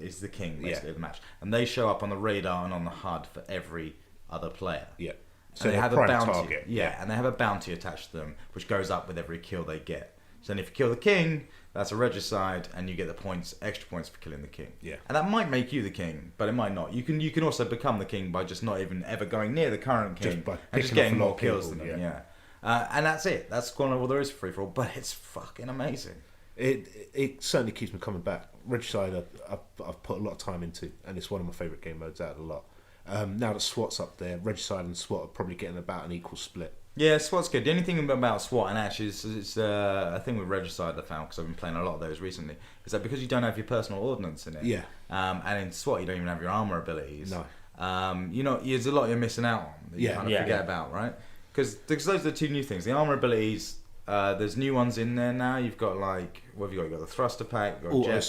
[SPEAKER 1] is the king basically of the match. And they show up on the radar and on the HUD for every other player.
[SPEAKER 2] Yeah.
[SPEAKER 1] So they have a bounty. Target. Yeah, and they have a bounty attached to them which goes up with every kill they get. So then if you kill the king, that's a regicide, and you get the extra points for killing the king.
[SPEAKER 2] Yeah.
[SPEAKER 1] And that might make you the king, but it might not. You can also become the king by just not even ever going near the current king and just getting more kills than them. Yeah. And that's it. That's kind of all there is for free for all. But it's fucking amazing.
[SPEAKER 2] It certainly keeps me coming back. Regicide, I've put a lot of time into, and it's one of my favourite game modes out of the lot. Now that SWAT's up there, Regicide and SWAT are probably getting about an equal split.
[SPEAKER 1] Yeah, SWAT's good. The only thing about SWAT and Ash is it's a thing with Regicide I found, because I've been playing a lot of those recently, is that because you don't have your personal ordnance in it, and in SWAT you don't even have your armour abilities, there's a lot you're missing out on that you kind of forget about, right? Because those are the two new things. The armour abilities, there's new ones in there now. You've got like, what have you got? You've got the thruster pack, you've got auto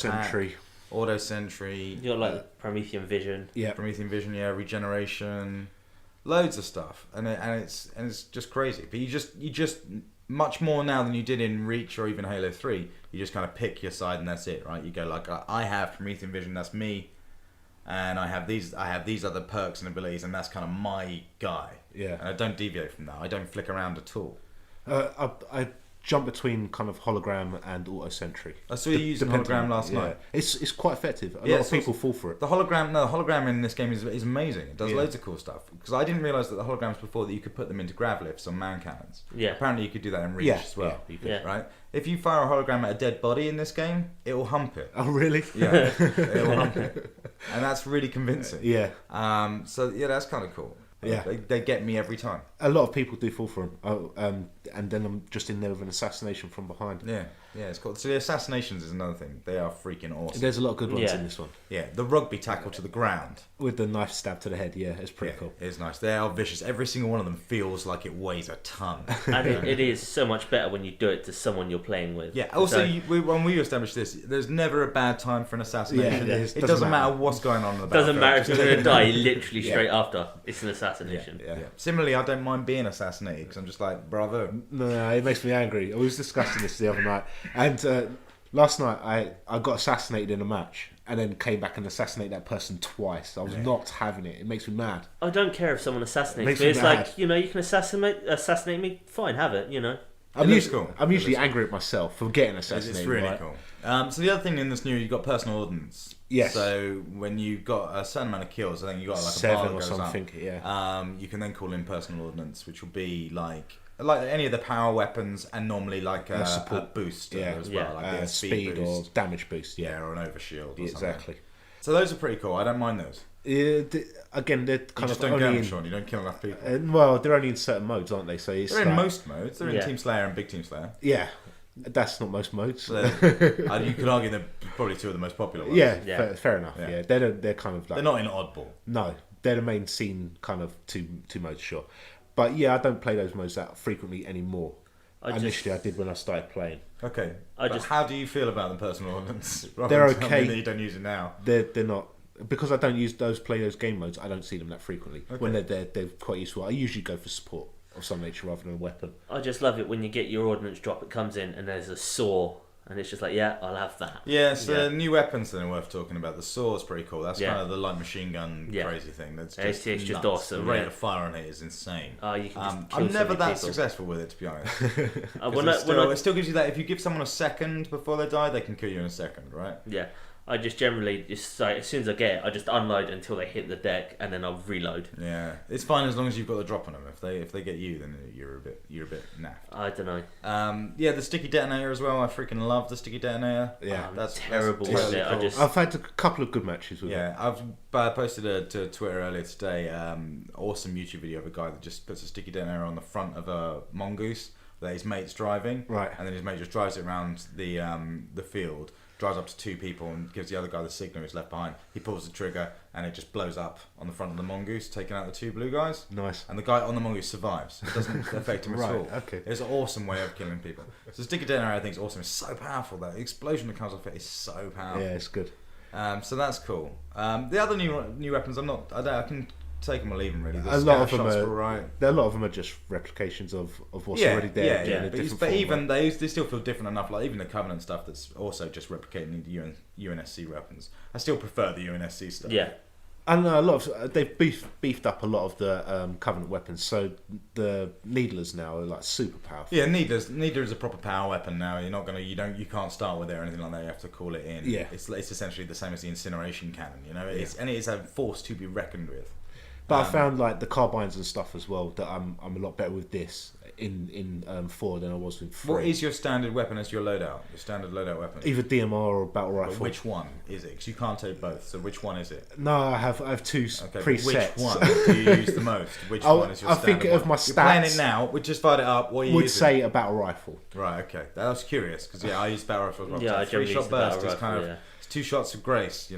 [SPEAKER 1] sentry.
[SPEAKER 3] You got like Promethean Vision.
[SPEAKER 1] Yeah, Promethean Vision. Yeah, regeneration. loads of stuff, and it's just crazy. But you just much more now than you did in Reach or even Halo 3. You just kind of pick your side and that's it, right? You go like, I have Promethean Vision, that's me, and I have these other perks and abilities, and that's kind of my guy.
[SPEAKER 2] Yeah.
[SPEAKER 1] And I don't deviate from that. I don't flick around at all.
[SPEAKER 2] I jump between kind of hologram and auto sentry.
[SPEAKER 1] I saw you using hologram last night.
[SPEAKER 2] It's quite effective. A lot of people fall for it.
[SPEAKER 1] The hologram in this game is amazing. It does loads of cool stuff. Because I didn't realise that the holograms before that you could put them into grav lifts on man cannons.
[SPEAKER 3] Yeah.
[SPEAKER 1] Apparently you could do that in Reach as well.
[SPEAKER 2] Yeah, you could.
[SPEAKER 1] Right? If you fire a hologram at a dead body in this game, it will hump it.
[SPEAKER 2] Oh really?
[SPEAKER 1] Yeah. It will hump it. And that's really convincing.
[SPEAKER 2] Yeah.
[SPEAKER 1] So yeah, that's kind of cool.
[SPEAKER 2] Yeah.
[SPEAKER 1] They get me every time.
[SPEAKER 2] A lot of people do fall for them. And then I'm just in there with an assassination from behind.
[SPEAKER 1] Yeah, it's cool. So the assassinations is another thing. They are freaking awesome.
[SPEAKER 2] There's a lot of good ones in this one.
[SPEAKER 1] Yeah, the rugby tackle to the ground.
[SPEAKER 2] With the knife stab to the head, it's pretty cool.
[SPEAKER 1] It's nice. They are vicious. Every single one of them feels like it weighs a ton.
[SPEAKER 3] And it is so much better when you do it to someone you're playing with.
[SPEAKER 1] Yeah, also, when we established this, there's never a bad time for an assassination.
[SPEAKER 2] Yeah,
[SPEAKER 1] it doesn't matter what's going on in the
[SPEAKER 3] Doesn't
[SPEAKER 1] battlefield.
[SPEAKER 3] matter if you're going to die literally straight after. It's an assassination.
[SPEAKER 1] Yeah. Similarly, I don't mind being assassinated because I'm just like, bravo.
[SPEAKER 2] No, it makes me angry. I was discussing this the other night, and last night I got assassinated in a match, and then came back and assassinated that person twice. I was not having it. It makes me mad.
[SPEAKER 3] I don't care if someone assassinates me. It's like, you can assassinate me. Fine, have it.
[SPEAKER 2] I'm usually angry at myself for getting assassinated.
[SPEAKER 1] It's really cool. So the other thing in this new, you've got personal ordnance.
[SPEAKER 2] Yes.
[SPEAKER 1] So when you got a certain amount of kills, I think you got like
[SPEAKER 2] 7
[SPEAKER 1] a bar
[SPEAKER 2] or something.
[SPEAKER 1] up,
[SPEAKER 2] Yeah.
[SPEAKER 1] You can then call in personal ordnance, which will be like any of the power weapons, and normally like a support boost as well, like a
[SPEAKER 2] speed
[SPEAKER 1] boost.
[SPEAKER 2] or damage boost. Yeah,
[SPEAKER 1] or an overshield. Or
[SPEAKER 2] exactly.
[SPEAKER 1] Something. So those are pretty cool. I don't mind those.
[SPEAKER 2] Again, they're kind
[SPEAKER 1] you
[SPEAKER 2] of
[SPEAKER 1] don't
[SPEAKER 2] only
[SPEAKER 1] get them,
[SPEAKER 2] in,
[SPEAKER 1] Sean. You don't kill enough people.
[SPEAKER 2] Well, they're only in certain modes, aren't they? So
[SPEAKER 1] they're in most modes. They're in Team Slayer and Big Team Slayer.
[SPEAKER 2] Yeah, that's not most modes.
[SPEAKER 1] So you could argue they're probably two of the most popular ones.
[SPEAKER 2] Yeah. Fair enough. Yeah, they're kind of like,
[SPEAKER 1] they're not in oddball.
[SPEAKER 2] No, they're the main scene kind of two modes, sure. But yeah, I don't play those modes that frequently anymore. Initially, I did when I started playing.
[SPEAKER 1] Okay. How do you feel about the personal ordnance?
[SPEAKER 2] They're okay.
[SPEAKER 1] That you don't use it now.
[SPEAKER 2] They're not, because I don't play those game modes. I don't see them that frequently. Okay. When they're quite useful. I usually go for support of some nature rather than a weapon.
[SPEAKER 3] I just love it when you get your ordnance drop. It comes in and there's a saw. And it's just like, I'll have that.
[SPEAKER 1] Yeah, so new weapons that are worth talking about. The saw is pretty cool. That's kind of the light machine gun crazy thing. That's just
[SPEAKER 3] it's just awesome.
[SPEAKER 1] The rate of fire on it is insane.
[SPEAKER 3] Oh, you can just
[SPEAKER 1] I'm never that
[SPEAKER 3] people.
[SPEAKER 1] successul with it, to be honest.
[SPEAKER 3] It
[SPEAKER 1] still gives you that. If you give someone a second before they die, they can kill you in a second, right?
[SPEAKER 3] Yeah. I just generally like, as soon as I get it, I just unload until they hit the deck, and then I'll reload.
[SPEAKER 1] Yeah, it's fine as long as you've got the drop on them. If they get you, then you're a bit naff.
[SPEAKER 3] I don't know.
[SPEAKER 1] The sticky detonator as well. I freaking love the sticky detonator.
[SPEAKER 2] Yeah,
[SPEAKER 3] that's terrible. That's totally cool.
[SPEAKER 2] I've had a couple of good matches with it.
[SPEAKER 1] Yeah, I've posted to Twitter earlier today. Awesome YouTube video of a guy that just puts a sticky detonator on the front of a mongoose that his mate's driving.
[SPEAKER 2] Right,
[SPEAKER 1] and then his mate just drives it around the field. Drives up to 2 people and gives the other guy the signal who's left behind. He pulls the trigger and it just blows up on the front of the mongoose, taking out the 2 blue guys.
[SPEAKER 2] Nice.
[SPEAKER 1] And the guy on the mongoose survives. It doesn't affect him at all.
[SPEAKER 2] Okay.
[SPEAKER 1] It's an awesome way of killing people. So sticky detonator, I think, is awesome. It's so powerful. That explosion that comes off it is so powerful.
[SPEAKER 2] Yeah, it's good.
[SPEAKER 1] So that's cool. The other new weapons, I can take them or leave them really.
[SPEAKER 2] A lot of them are just replications of what's already there.
[SPEAKER 1] Yeah. But even they still feel different enough. Like even the Covenant stuff that's also just replicating the UNSC weapons. I still prefer the UNSC stuff.
[SPEAKER 3] Yeah.
[SPEAKER 2] And they've beefed up a lot of the Covenant weapons, so the Needlers now are like super powerful.
[SPEAKER 1] Yeah, Needler is a proper power weapon now. You can't start with it or anything like that. You have to call it in.
[SPEAKER 2] Yeah.
[SPEAKER 1] It's essentially the same as the incineration cannon. And it is a force to be reckoned with.
[SPEAKER 2] But I found like the carbines and stuff as well that I'm a lot better with this in 4 than I was in 3.
[SPEAKER 1] What is your standard weapon as your loadout? Your standard loadout weapon?
[SPEAKER 2] Either DMR or battle rifle.
[SPEAKER 1] But which one is it? Because you can't take both. So which one is it?
[SPEAKER 2] No, I have 2 presets.
[SPEAKER 1] Which one do you use the most? Which one is your standard?
[SPEAKER 2] I think of my stats.
[SPEAKER 1] You're playing it now. We just fired it up. What are you
[SPEAKER 2] would
[SPEAKER 1] using?
[SPEAKER 2] say a battle rifle.
[SPEAKER 1] Right. Okay. That was curious because I use battle rifle as well.
[SPEAKER 3] Yeah, I generally use the battle rifle.
[SPEAKER 1] It's 2 shots of grace.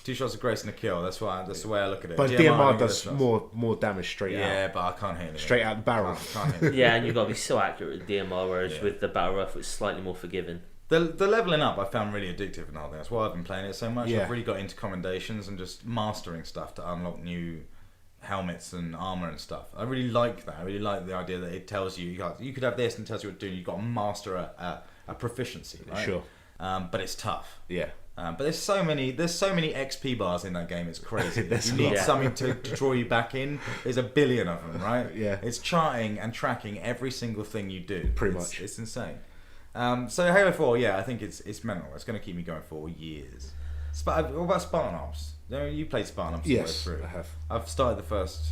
[SPEAKER 1] 2 shots of grace and a kill. That's the way I look at it.
[SPEAKER 2] But DMR does more damage straight out.
[SPEAKER 1] Yeah, but I can't hit anything.
[SPEAKER 2] Straight out the barrel.
[SPEAKER 3] Yeah, and you've got to be so accurate with DMR, whereas with the battle rifle it's slightly more forgiving.
[SPEAKER 1] The leveling up I found really addictive and the whole thing. That's why I've been playing it so much.
[SPEAKER 2] Yeah.
[SPEAKER 1] I've really got into commendations and just mastering stuff to unlock new helmets and armor and stuff. I really like that. I really like the idea that it tells you could have this and it tells you what to do. You've got to master a proficiency, right?
[SPEAKER 2] Sure.
[SPEAKER 1] But it's tough.
[SPEAKER 2] Yeah.
[SPEAKER 1] But there's so many XP bars in that game. It's crazy. You need something to draw you back in. There's a billion of them, right?
[SPEAKER 2] Yeah.
[SPEAKER 1] It's charting and tracking every single thing you do.
[SPEAKER 2] Pretty much.
[SPEAKER 1] It's insane. So Halo 4, yeah, I think it's mental. It's going to keep me going for years. What about Spartan Ops? You played Spartan Ops all the way through.
[SPEAKER 2] I have.
[SPEAKER 1] I've started the first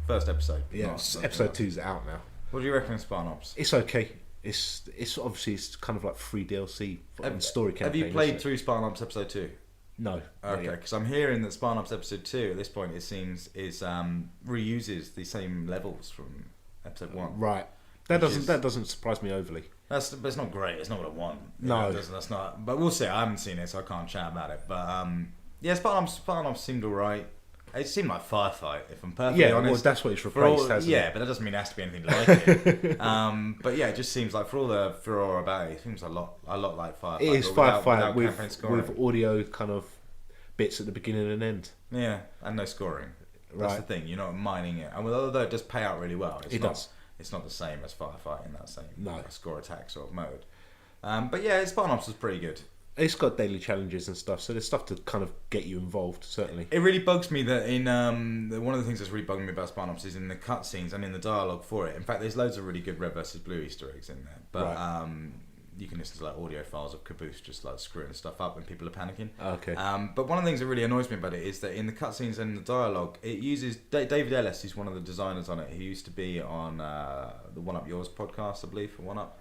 [SPEAKER 1] episode.
[SPEAKER 2] Yeah, episode 2's out now.
[SPEAKER 1] What do you reckon of Spartan Ops?
[SPEAKER 2] It's okay. It's obviously it's kind of like free DLC and story campaign.
[SPEAKER 1] Have you played through Spartan Ops episode 2?
[SPEAKER 2] No.
[SPEAKER 1] Okay, because I'm hearing that Spartan Ops episode 2 at this point it seems reuses the same levels from episode 1.
[SPEAKER 2] Right. That doesn't surprise me overly.
[SPEAKER 1] But it's not great. It's not what I want.
[SPEAKER 2] No,
[SPEAKER 1] that's not. But we'll see. I haven't seen it, so I can't chat about it. But yeah, Spartan Ops seemed alright. It seemed like Firefight, if I'm perfectly honest.
[SPEAKER 2] Well, that's what it's replaced, hasn't it?
[SPEAKER 1] Yeah, but that doesn't mean it has to be anything like it. But yeah, it just seems like for all the furore about it, it seems a lot like Firefight.
[SPEAKER 2] It is Firefight with audio kind of bits at the beginning and end.
[SPEAKER 1] Yeah, and no scoring. That's the thing. You're not mining it. And although it does pay out really well, it's not the same as Firefight in that same score attack sort of mode. But yeah, Spartan Ops was pretty good.
[SPEAKER 2] It's got daily challenges and stuff, so there's stuff to kind of get you involved, certainly.
[SPEAKER 1] It really bugs me that in one of the things that's really bugging me about Spartan Ops is in the cutscenes and in the dialogue for it. In fact, there's loads of really good Red vs. Blue Easter eggs in there, but you can listen to like audio files of Caboose just like screwing stuff up when people are panicking.
[SPEAKER 2] Okay.
[SPEAKER 1] But one of the things that really annoys me about it is that in the cutscenes and the dialogue, it uses David Ellis, who's one of the designers on it. He used to be on the One Up Yours podcast, I believe, for One Up.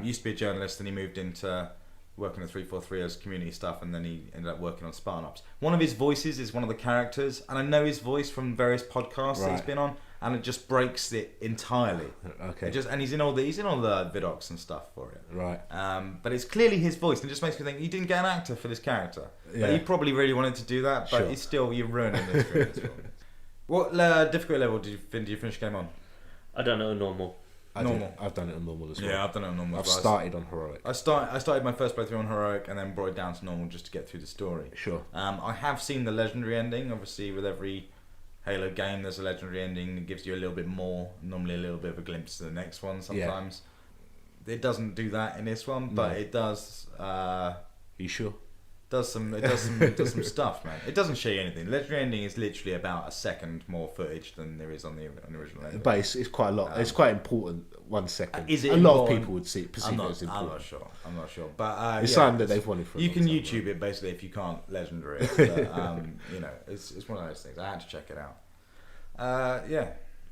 [SPEAKER 1] Used to be a journalist, and he moved into working at 343 as community stuff, and then he ended up working on Spartan Ops. One of his voices is one of the characters, and I know his voice from various podcasts that he's been on, and it just breaks it entirely.
[SPEAKER 2] Okay.
[SPEAKER 1] And he's in all the vidocs and stuff for it.
[SPEAKER 2] Right.
[SPEAKER 1] But it's clearly his voice, and it just makes me think you didn't get an actor for this character.
[SPEAKER 2] Yeah.
[SPEAKER 1] But you probably really wanted to do that, but it's still you're ruining the experience. What difficulty level did you finish the game on?
[SPEAKER 3] I don't know, normal.
[SPEAKER 2] I've done it on normal as well.
[SPEAKER 1] Yeah, I've done it on normal.
[SPEAKER 2] I've started on heroic.
[SPEAKER 1] I started my first playthrough on heroic and then brought it down to normal just to get through the story.
[SPEAKER 2] Sure.
[SPEAKER 1] I have seen the legendary ending. Obviously, with every Halo game, there's a legendary ending that gives you a little bit more. Normally, a little bit of a glimpse to the next one. Sometimes it doesn't do that in this one, but it does.
[SPEAKER 2] You sure?
[SPEAKER 1] It does some stuff, man. It doesn't show you anything. The legendary ending is literally about a second more footage than there is on the original ending.
[SPEAKER 2] But it's quite a lot. It's quite important. 1 second.
[SPEAKER 1] Is it
[SPEAKER 2] a lot of people would perceive it as important.
[SPEAKER 1] I'm not sure. But
[SPEAKER 2] it's something that they've wanted for.
[SPEAKER 1] You can YouTube it basically if you can't legendary it. But, it's one of those things. I had to check it out.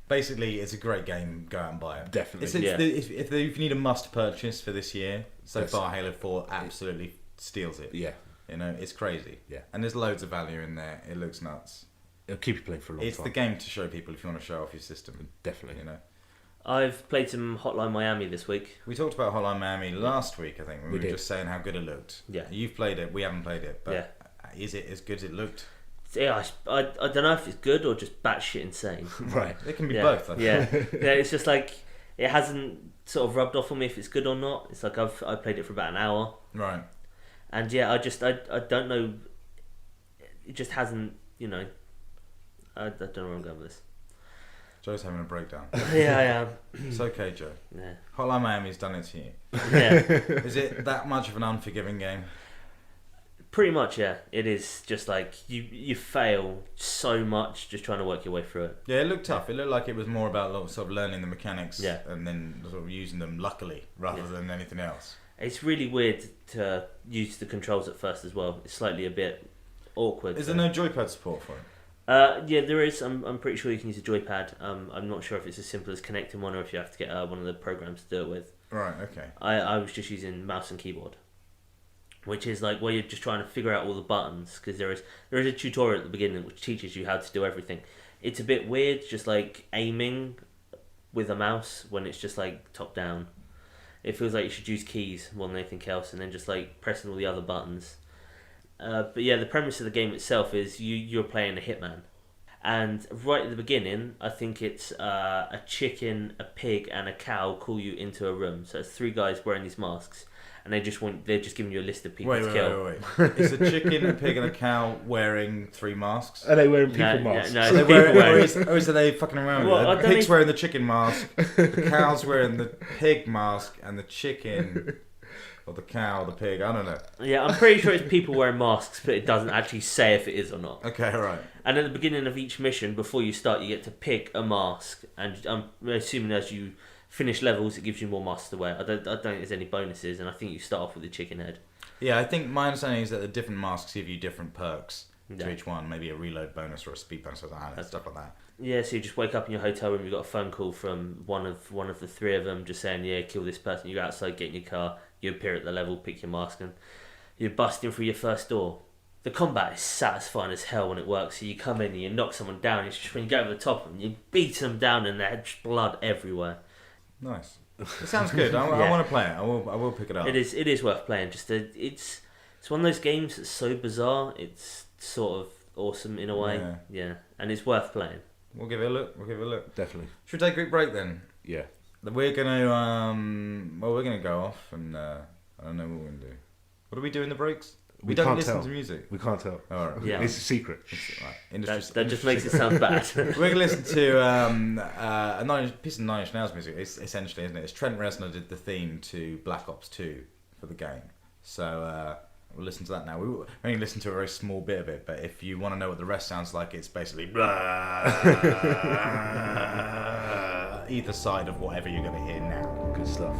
[SPEAKER 1] Basically, it's a great game. Go out and buy it.
[SPEAKER 2] Definitely.
[SPEAKER 1] If you need a must purchase for this year, so far Halo 4 absolutely steals it.
[SPEAKER 2] Yeah.
[SPEAKER 1] It's crazy.
[SPEAKER 2] Yeah.
[SPEAKER 1] And there's loads of value in there. It looks nuts.
[SPEAKER 2] It'll keep you playing for a long time.
[SPEAKER 1] It's the game to show people if you want to show off your system.
[SPEAKER 2] Definitely.
[SPEAKER 3] I've played some Hotline Miami this week.
[SPEAKER 1] We talked about Hotline Miami last week, I think, when we were just saying how good it looked.
[SPEAKER 3] Yeah.
[SPEAKER 1] You've played it. We haven't played it. But is it as good as it looked?
[SPEAKER 3] Yeah, I don't know if it's good or just batshit insane.
[SPEAKER 2] Right.
[SPEAKER 1] It can be both. I think.
[SPEAKER 3] Yeah. It's just like it hasn't sort of rubbed off on me if it's good or not. It's like I played it for about an hour.
[SPEAKER 1] Right.
[SPEAKER 3] And I don't know. It just hasn't, I don't know where I'm going with this.
[SPEAKER 1] Joe's having a breakdown.
[SPEAKER 3] Yeah, I am.
[SPEAKER 1] It's okay, Joe.
[SPEAKER 3] Yeah.
[SPEAKER 1] Hotline Miami's done it to you.
[SPEAKER 3] Yeah.
[SPEAKER 1] Is it that much of an unforgiving game?
[SPEAKER 3] Pretty much, yeah. It is just like you fail so much just trying to work your way through it.
[SPEAKER 1] Yeah, it looked tough. It looked like it was more about sort of learning the mechanics
[SPEAKER 3] and
[SPEAKER 1] then sort of using them luckily rather than anything else.
[SPEAKER 3] It's really weird to use the controls at first as well. It's slightly a bit awkward.
[SPEAKER 1] Is there no joypad support for it?
[SPEAKER 3] Yeah, there is. I'm pretty sure you can use a joypad. I'm not sure if it's as simple as connecting one or if you have to get one of the programs to do it with.
[SPEAKER 1] Right, okay.
[SPEAKER 3] I was just using mouse and keyboard, which is like where you're just trying to figure out all the buttons, because there is a tutorial at the beginning which teaches you how to do everything. It's a bit weird just like aiming with a mouse when it's just like top down. It feels like you should use keys more than anything else, and then just like pressing all the other buttons. But yeah, the premise of the game itself is you're playing a hitman, and right at the beginning, I think it's a chicken, a pig, and a cow call you into a room. So it's 3 guys wearing these masks, and they're just giving you a list of people to kill.
[SPEAKER 1] Wait. Is a chicken, a pig, and a cow wearing 3 masks?
[SPEAKER 2] Are they wearing people masks?
[SPEAKER 3] No, people wearing.
[SPEAKER 1] Or is they fucking around? The pig's wearing the chicken mask, the cow's wearing the pig mask, and the chicken. Or the cow, the pig, I don't know.
[SPEAKER 3] Yeah, I'm pretty sure it's people wearing masks, but it doesn't actually say if it is or not.
[SPEAKER 1] Okay, right.
[SPEAKER 3] And at the beginning of each mission, before you start, you get to pick a mask, and I'm assuming as you finish levels, it gives you more masks to wear. I don't think there's any bonuses, and I think you start off with the chicken head.
[SPEAKER 1] Yeah, I think my understanding is that the different masks give you different perks to each one, maybe a reload bonus or a speed bonus or stuff like that.
[SPEAKER 3] Yeah, so you just wake up in your hotel room, you got a phone call from one of the 3 of them, just saying, yeah, kill this person. You go outside, get in your car, you appear at the level, pick your mask, and you're busting through your first door. The combat is satisfying as hell when it works. So you come in and you knock someone down. It's just when you go over the top of them, you beat them down, and there's blood everywhere.
[SPEAKER 1] Nice. It sounds good. I want to play it. I will pick it up.
[SPEAKER 3] It is worth playing. It's one of those games that's so bizarre. It's sort of awesome in a way. Yeah, and it's worth playing.
[SPEAKER 1] We'll give it a look.
[SPEAKER 2] Definitely.
[SPEAKER 1] Should we take a quick break then?
[SPEAKER 2] Yeah.
[SPEAKER 1] We're gonna go off, and I don't know what we're gonna do. What do we do in the breaks? We don't listen to music.
[SPEAKER 2] We can't tell.
[SPEAKER 1] All right.
[SPEAKER 3] Yeah.
[SPEAKER 2] It's a secret.
[SPEAKER 3] That just makes it sound bad.
[SPEAKER 1] We're gonna listen to a piece of 9 Inch Nails music. It's essentially, isn't it? It's Trent Reznor did the theme to Black Ops 2 for the game. So we'll listen to that now. We only listened to a very small bit of it, but if you want to know what the rest sounds like, it's basically either side of whatever you're going to hear now.
[SPEAKER 2] Good stuff.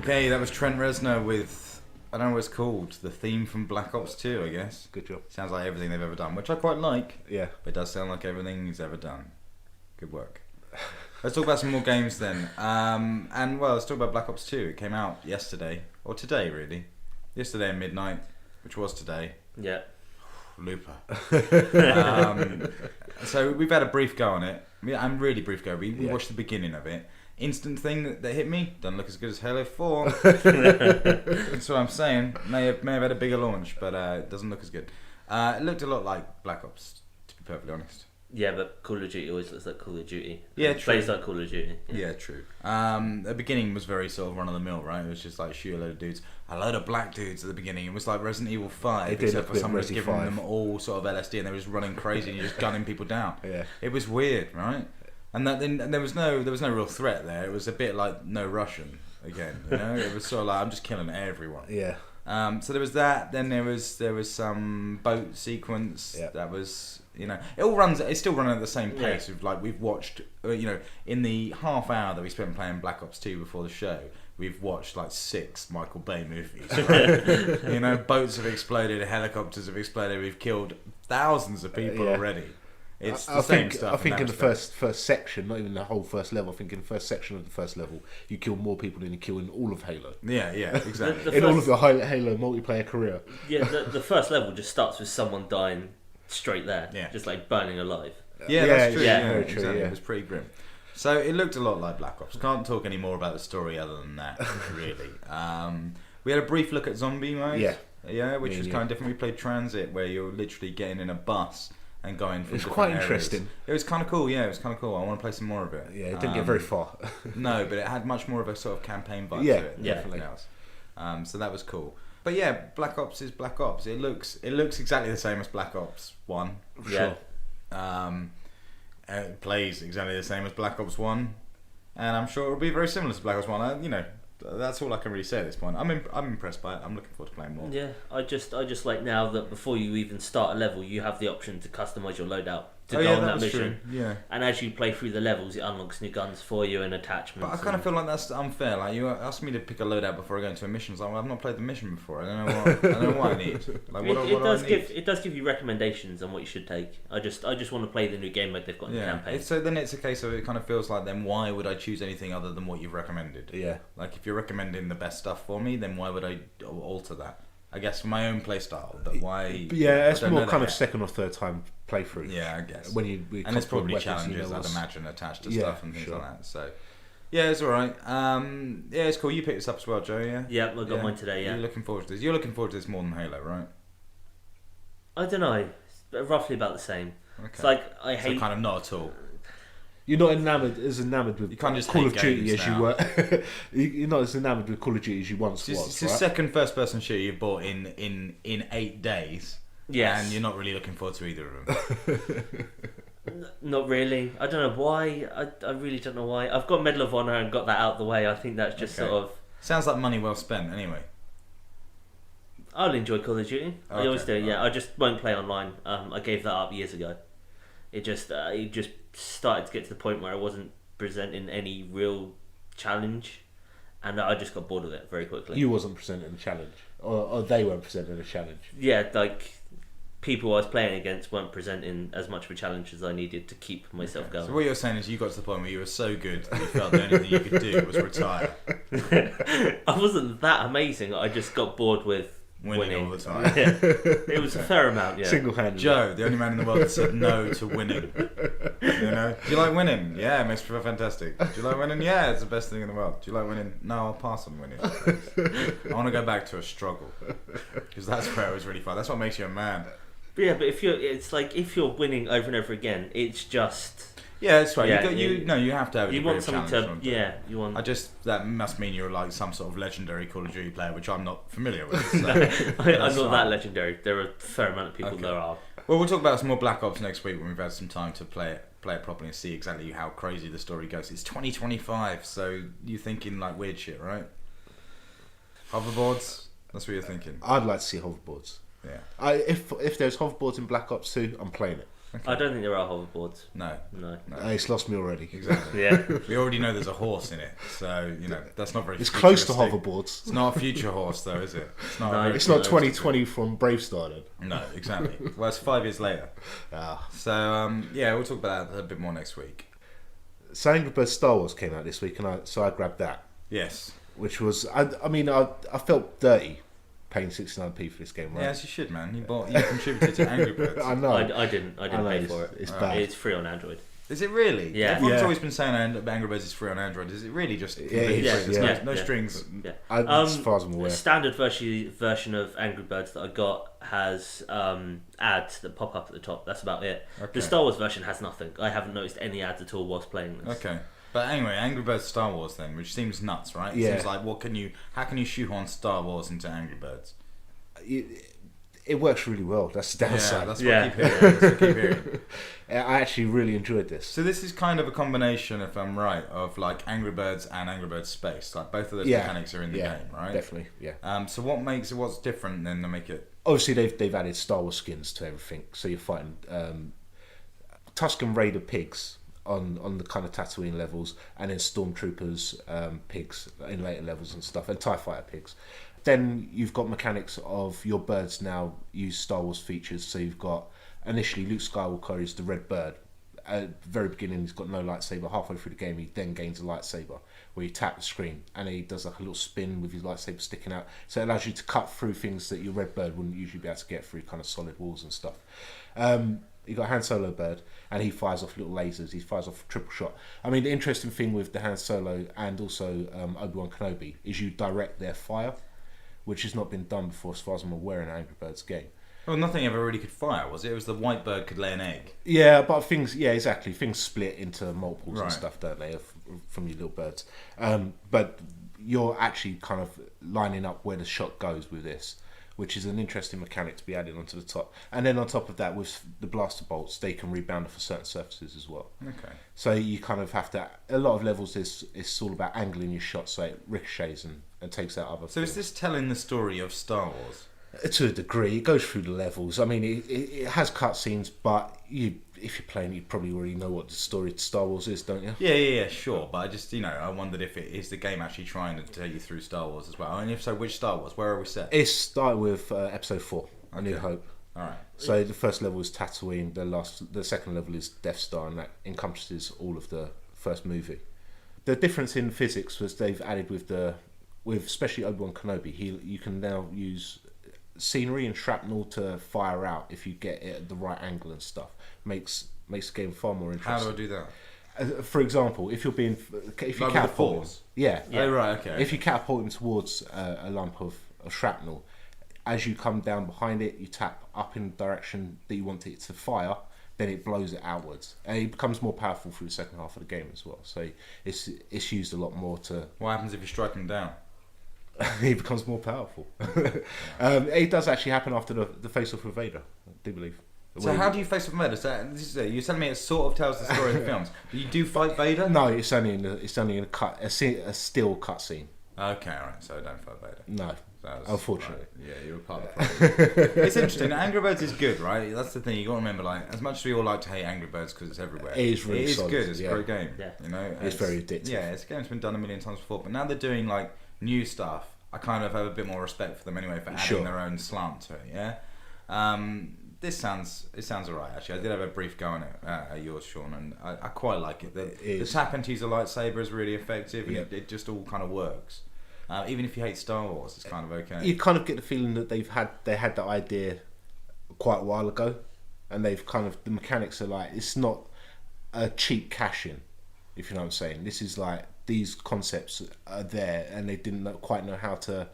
[SPEAKER 1] Okay, that was Trent Reznor with, I don't know what it's called, the theme from Black Ops 2, I guess.
[SPEAKER 2] Good job.
[SPEAKER 1] Sounds like everything they've ever done, which I quite like.
[SPEAKER 2] Yeah.
[SPEAKER 1] But it does sound like everything he's ever done. Good work. Let's talk about some more games then. Let's talk about Black Ops 2. It came out yesterday, or today really. Yesterday at midnight, which was today.
[SPEAKER 3] Yeah.
[SPEAKER 1] Looper. So we've had a brief go on it. I'm really brief go. We watched the beginning of it. Instant thing that hit me, doesn't look as good as Halo 4. That's what I'm saying. May have had a bigger launch, but it doesn't look as good. It looked a lot like Black Ops, to be perfectly honest.
[SPEAKER 3] Yeah, but Call of Duty always looks like Call of Duty.
[SPEAKER 1] Yeah,
[SPEAKER 3] it
[SPEAKER 1] true.
[SPEAKER 3] plays like Call of Duty.
[SPEAKER 1] Yeah, true. The beginning was very sort of run of the mill, right? It was just like shoot a load of dudes, a load of black dudes at the beginning. It was like Resident Evil 5, except for someone was giving them all sort of LSD and they were just running crazy and you're just gunning people down.
[SPEAKER 2] Yeah,
[SPEAKER 1] it was weird, right? And there was no real threat there. It was a bit like No Russian again, you know. It was sort of like I'm just killing everyone.
[SPEAKER 2] Yeah.
[SPEAKER 1] So there was that. Then there was some boat sequence that was, you know, it's still running at the same pace. We've watched, you know, in the half hour that we spent playing Black Ops 2 before the show, we've watched like 6 Michael Bay movies. Right? You know, boats have exploded, helicopters have exploded. We've killed thousands of people already. It's the same stuff.
[SPEAKER 2] I think in the first section, not even the whole first level, I think in the first section of the first level, you kill more people than you kill in all of Halo.
[SPEAKER 1] Yeah, exactly.
[SPEAKER 2] In all of the Halo multiplayer career.
[SPEAKER 3] Yeah, the first level just starts with someone dying straight there. Yeah. Just like burning alive.
[SPEAKER 1] Yeah, that's true.
[SPEAKER 2] Yeah, very true.
[SPEAKER 1] Exactly.
[SPEAKER 2] Yeah.
[SPEAKER 1] It was pretty grim. So it looked a lot like Black Ops. Can't talk any more about the story other than that, really. We had a brief look at zombie mode. Yeah, which was kind of different. We played Transit, where you're literally getting in a bus and going from different
[SPEAKER 2] quite
[SPEAKER 1] areas.
[SPEAKER 2] Interesting.
[SPEAKER 1] It was kind of cool. Yeah, it was kind of cool. I want to play some more of it.
[SPEAKER 2] Yeah, it didn't get very far.
[SPEAKER 1] No, but it had much more of a sort of campaign vibe to it.
[SPEAKER 2] Definitely.
[SPEAKER 1] So that was cool. But yeah, Black Ops is Black Ops. It looks exactly the same as Black Ops 1.
[SPEAKER 3] Yeah.
[SPEAKER 1] it plays exactly the same as Black Ops 1, and I'm sure it'll be very similar to Black Ops 1. That's all I can really say at this point. I'm impressed by it. I'm looking forward to playing more.
[SPEAKER 3] Yeah, I just like now that before you even start a level, you have the option to customise your loadout to go on that mission.
[SPEAKER 1] True. Yeah.
[SPEAKER 3] And as you play through the levels, it unlocks new guns for you and attachments.
[SPEAKER 1] But I kind of feel like that's unfair. Like, you asked me to pick a loadout before I go into a mission. It's like, well, I've not played the mission before. I don't know what I need. Like,
[SPEAKER 3] it does give you recommendations on what you should take. I just want to play the new game mode they've got in the campaign.
[SPEAKER 1] So then it's a case of, it kind of feels like, then why would I choose anything other than what you've recommended?
[SPEAKER 2] Yeah.
[SPEAKER 1] Like, if you're recommending the best stuff for me, then why would I alter that? I guess for my own play style, but why?
[SPEAKER 2] Yeah, it's more kind of second or third time playthrough.
[SPEAKER 1] Yeah, I guess.
[SPEAKER 2] And
[SPEAKER 1] there's probably challenges, I'd imagine, attached to stuff and things like that. So, yeah, it's alright. Yeah, it's cool. You picked this up as well, Joe, yeah?
[SPEAKER 3] Yeah, I got mine today, yeah.
[SPEAKER 1] You're looking forward to this. You're looking forward to this more than Halo, right?
[SPEAKER 3] I don't know. It's roughly about the same. Okay. It's like, I hate...
[SPEAKER 1] So kind of not at all.
[SPEAKER 2] You're not as enamoured with Call of Duty as you were. You're not as enamoured with Call of Duty as you once was.
[SPEAKER 1] It's the second first-person shooter you've bought in 8 days.
[SPEAKER 3] Yes.
[SPEAKER 1] And you're not really looking forward to either of them.
[SPEAKER 3] Not really. I don't know why. I really don't know why. I've got Medal of Honor and got that out of the way. I think that's just sort of...
[SPEAKER 1] Sounds like money well spent, anyway.
[SPEAKER 3] I'll enjoy Call of Duty. I always do, yeah. I just won't play online. I gave that up years ago. It just started to get to the point where I wasn't presenting any real challenge, and I just got bored of it very quickly.
[SPEAKER 2] You wasn't presenting a challenge, or they weren't presenting a challenge.
[SPEAKER 3] Yeah, like people I was playing against weren't presenting as much of a challenge as I needed to keep myself going.
[SPEAKER 1] So what you're saying is you got to the point where you were so good that you felt the only thing you could do was retire.
[SPEAKER 3] I wasn't that amazing. I just got bored with winning
[SPEAKER 1] all the time.
[SPEAKER 3] Yeah. It was a fair amount, yeah.
[SPEAKER 2] Single-handed.
[SPEAKER 1] Joe, the only man in the world that said no to winning. You know? Do you like winning? Yeah, it makes me feel fantastic. Do you like winning? Yeah, it's the best thing in the world. Do you like winning? No, I'll pass on winning. I want to go back to a struggle. Because that's where it was really fun. That's what makes you a man.
[SPEAKER 3] But yeah, but if you're winning over and over again, it's just...
[SPEAKER 1] Yeah, that's right. Yeah, you have to have a
[SPEAKER 3] you want something
[SPEAKER 1] challenge.
[SPEAKER 3] you want...
[SPEAKER 1] That must mean you're like some sort of legendary Call of Duty player, which I'm not familiar with. So
[SPEAKER 3] I'm not that legendary. There are a fair amount of people there are.
[SPEAKER 1] Well, we'll talk about some more Black Ops next week when we've had some time to play it properly and see exactly how crazy the story goes. It's 2025, so you're thinking like weird shit, right? Hoverboards? That's what you're thinking.
[SPEAKER 2] I'd like to see hoverboards.
[SPEAKER 1] Yeah.
[SPEAKER 2] If there's hoverboards in Black Ops 2, I'm playing it.
[SPEAKER 3] Okay. I don't think there are hoverboards.
[SPEAKER 1] No.
[SPEAKER 2] It's lost me already.
[SPEAKER 1] Exactly.
[SPEAKER 3] Yeah.
[SPEAKER 1] We already know there's a horse in it, so that's not very.
[SPEAKER 2] It's close to hoverboards.
[SPEAKER 1] It's not a future horse, though, is it?
[SPEAKER 2] It's not. It's not 2020 from Bravestar, then.
[SPEAKER 1] No, exactly. Well, it's 5 years later. So we'll talk about that a bit more next week.
[SPEAKER 2] So Angry Birds Star Wars came out this week, and I grabbed that.
[SPEAKER 1] Yes.
[SPEAKER 2] Which was I felt dirty paying 69p for this game, right?
[SPEAKER 1] Yes, you should, man. You contributed to Angry Birds.
[SPEAKER 2] I know.
[SPEAKER 3] I didn't pay for it.
[SPEAKER 2] It's bad.
[SPEAKER 3] It's free on Android.
[SPEAKER 1] Is it really?
[SPEAKER 3] Yeah.
[SPEAKER 1] Everyone's always been saying Angry Birds is free on Android. Is it really just no strings?
[SPEAKER 2] Yeah. As far as I'm aware.
[SPEAKER 3] The standard version of Angry Birds that I got has ads that pop up at the top. That's about it. Okay. The Star Wars version has nothing. I haven't noticed any ads at all whilst playing this.
[SPEAKER 1] Okay. But anyway, Angry Birds Star Wars then, which seems nuts, right? It seems like how can you shoehorn Star Wars into Angry Birds?
[SPEAKER 2] It works really well. That's the downside.
[SPEAKER 1] Yeah, that's what I keep hearing.
[SPEAKER 2] I actually really enjoyed this.
[SPEAKER 1] So this is kind of a combination, if I'm right, of like Angry Birds and Angry Birds Space. Like both of those mechanics are in the game, right?
[SPEAKER 2] Definitely, yeah.
[SPEAKER 1] So what's different then to make it?
[SPEAKER 2] Obviously, they've added Star Wars skins to everything. So you're fighting Tusken Raider pigs on the kind of Tatooine levels, and then Stormtroopers pigs in later levels and stuff, and TIE Fighter pigs. Then you've got mechanics of your birds now use Star Wars features. So you've got initially Luke Skywalker is the red bird. At the very beginning, he's got no lightsaber. Halfway through the game, he then gains a lightsaber where you tap the screen and he does like a little spin with his lightsaber sticking out. So it allows you to cut through things that your red bird wouldn't usually be able to get through, kind of solid walls and stuff. You got Han Solo bird, and he fires off little lasers. He fires off triple shot. I mean, the interesting thing with the Han Solo and also Obi-Wan Kenobi is you direct their fire, which has not been done before, as far as I'm aware, in Angry Birds game.
[SPEAKER 1] Well, nothing ever really could fire, was it? It was the white bird could lay an egg.
[SPEAKER 2] Yeah, but exactly. Things split into multiples and stuff, don't they, from your little birds. But you're actually kind of lining up where the shot goes with this, which is an interesting mechanic to be added onto the top. And then on top of that, with the blaster bolts, they can rebound off of certain surfaces as well.
[SPEAKER 1] Okay.
[SPEAKER 2] So you kind of have to. A lot of levels it's all about angling your shot so it ricochets and takes out other.
[SPEAKER 1] So is this telling the story of Star Wars?
[SPEAKER 2] To a degree, it goes through the levels. I mean, it has cutscenes, but if you're playing, you probably already know what the story to Star Wars is, don't you?
[SPEAKER 1] Yeah, sure. But I just, I wondered if it is the game actually trying to tell you through Star Wars as well. And if so, which Star Wars? Where are we set?
[SPEAKER 2] It started with Episode 4, A New Hope.
[SPEAKER 1] All right.
[SPEAKER 2] So the first level is Tatooine. The second level is Death Star, and that encompasses all of the first movie. The difference in physics was they've added with especially Obi-Wan Kenobi. You can now use scenery and shrapnel to fire out if you get it at the right angle and stuff. Makes the game far more interesting.
[SPEAKER 1] How do I do that?
[SPEAKER 2] For example, if you catapult, yeah.
[SPEAKER 1] Oh right, okay.
[SPEAKER 2] If you catapult him towards a lump of shrapnel, as you come down behind it, you tap up in the direction that you want it to fire. Then it blows it outwards, and it becomes more powerful through the second half of the game as well. So it's used a lot more to.
[SPEAKER 1] What happens if you strike him down?
[SPEAKER 2] He becomes more powerful. It does actually happen after the face-off with Vader, I do believe.
[SPEAKER 1] So how do you face off Vader? So you're telling me it sort of tells the story of the films, but you do fight Vader?
[SPEAKER 2] No, it's only in a still cutscene.
[SPEAKER 1] Okay, alright, so I don't fight Vader.
[SPEAKER 2] No, unfortunately.
[SPEAKER 1] Right. Yeah, you were part of the problem. It's interesting. Angry Birds is good, right? That's the thing. You got to remember, like, as much as we all like to hate Angry Birds because it's everywhere,
[SPEAKER 2] it is really solid,
[SPEAKER 1] good. It's a great game.
[SPEAKER 3] Yeah.
[SPEAKER 2] It's very addictive.
[SPEAKER 1] Yeah, it's a game that's been done a million times before, but now they're doing like new stuff. I kind of have a bit more respect for them anyway for adding their own slant to it. Yeah. This sounds alright actually. I did have a brief go on it at yours, Sean, and I quite like it. The tap and use a lightsaber is really effective. And it just all kind of works. Even if you hate Star Wars, it's kind of okay.
[SPEAKER 2] You kind of get the feeling that they had that idea quite a while ago, and they've kind of the mechanics are like it's not a cheap cash in, if you know what I'm saying. This is like these concepts are there, and they didn't quite know how to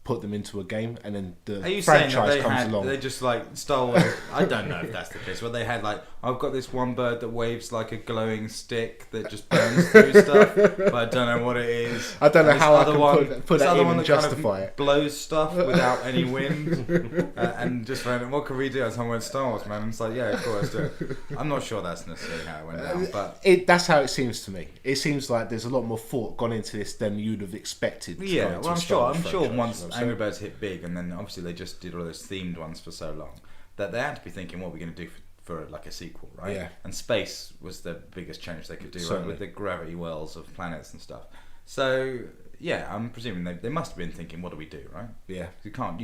[SPEAKER 2] put them into a game, and then the franchise comes along.
[SPEAKER 1] They just like Star Wars. I don't know if that's the case, but they had like I've got this one bird that waves like a glowing stick that just burns through stuff, but I don't know what it is.
[SPEAKER 2] I don't know how I can put that in and justify
[SPEAKER 1] kind of
[SPEAKER 2] it.
[SPEAKER 1] Blows stuff without any wind, and just went, what can we do? Someone went Star Wars, man. And it's like, yeah, of course, do it. I'm not sure that's necessarily how it went down, but
[SPEAKER 2] that's how it seems to me. It seems like there's a lot more thought gone into this than you'd have expected.
[SPEAKER 1] Yeah, well, I'm sure once Angry Birds hit big, and then obviously they just did all those themed ones for so long that they had to be thinking, what are we going to do for like a sequel, right?
[SPEAKER 2] Yeah.
[SPEAKER 1] And space was the biggest change they could do, right? With the gravity wells of planets and stuff. So yeah, I'm presuming they must have been thinking, what do we do, right?
[SPEAKER 2] Yeah.
[SPEAKER 1] You can't.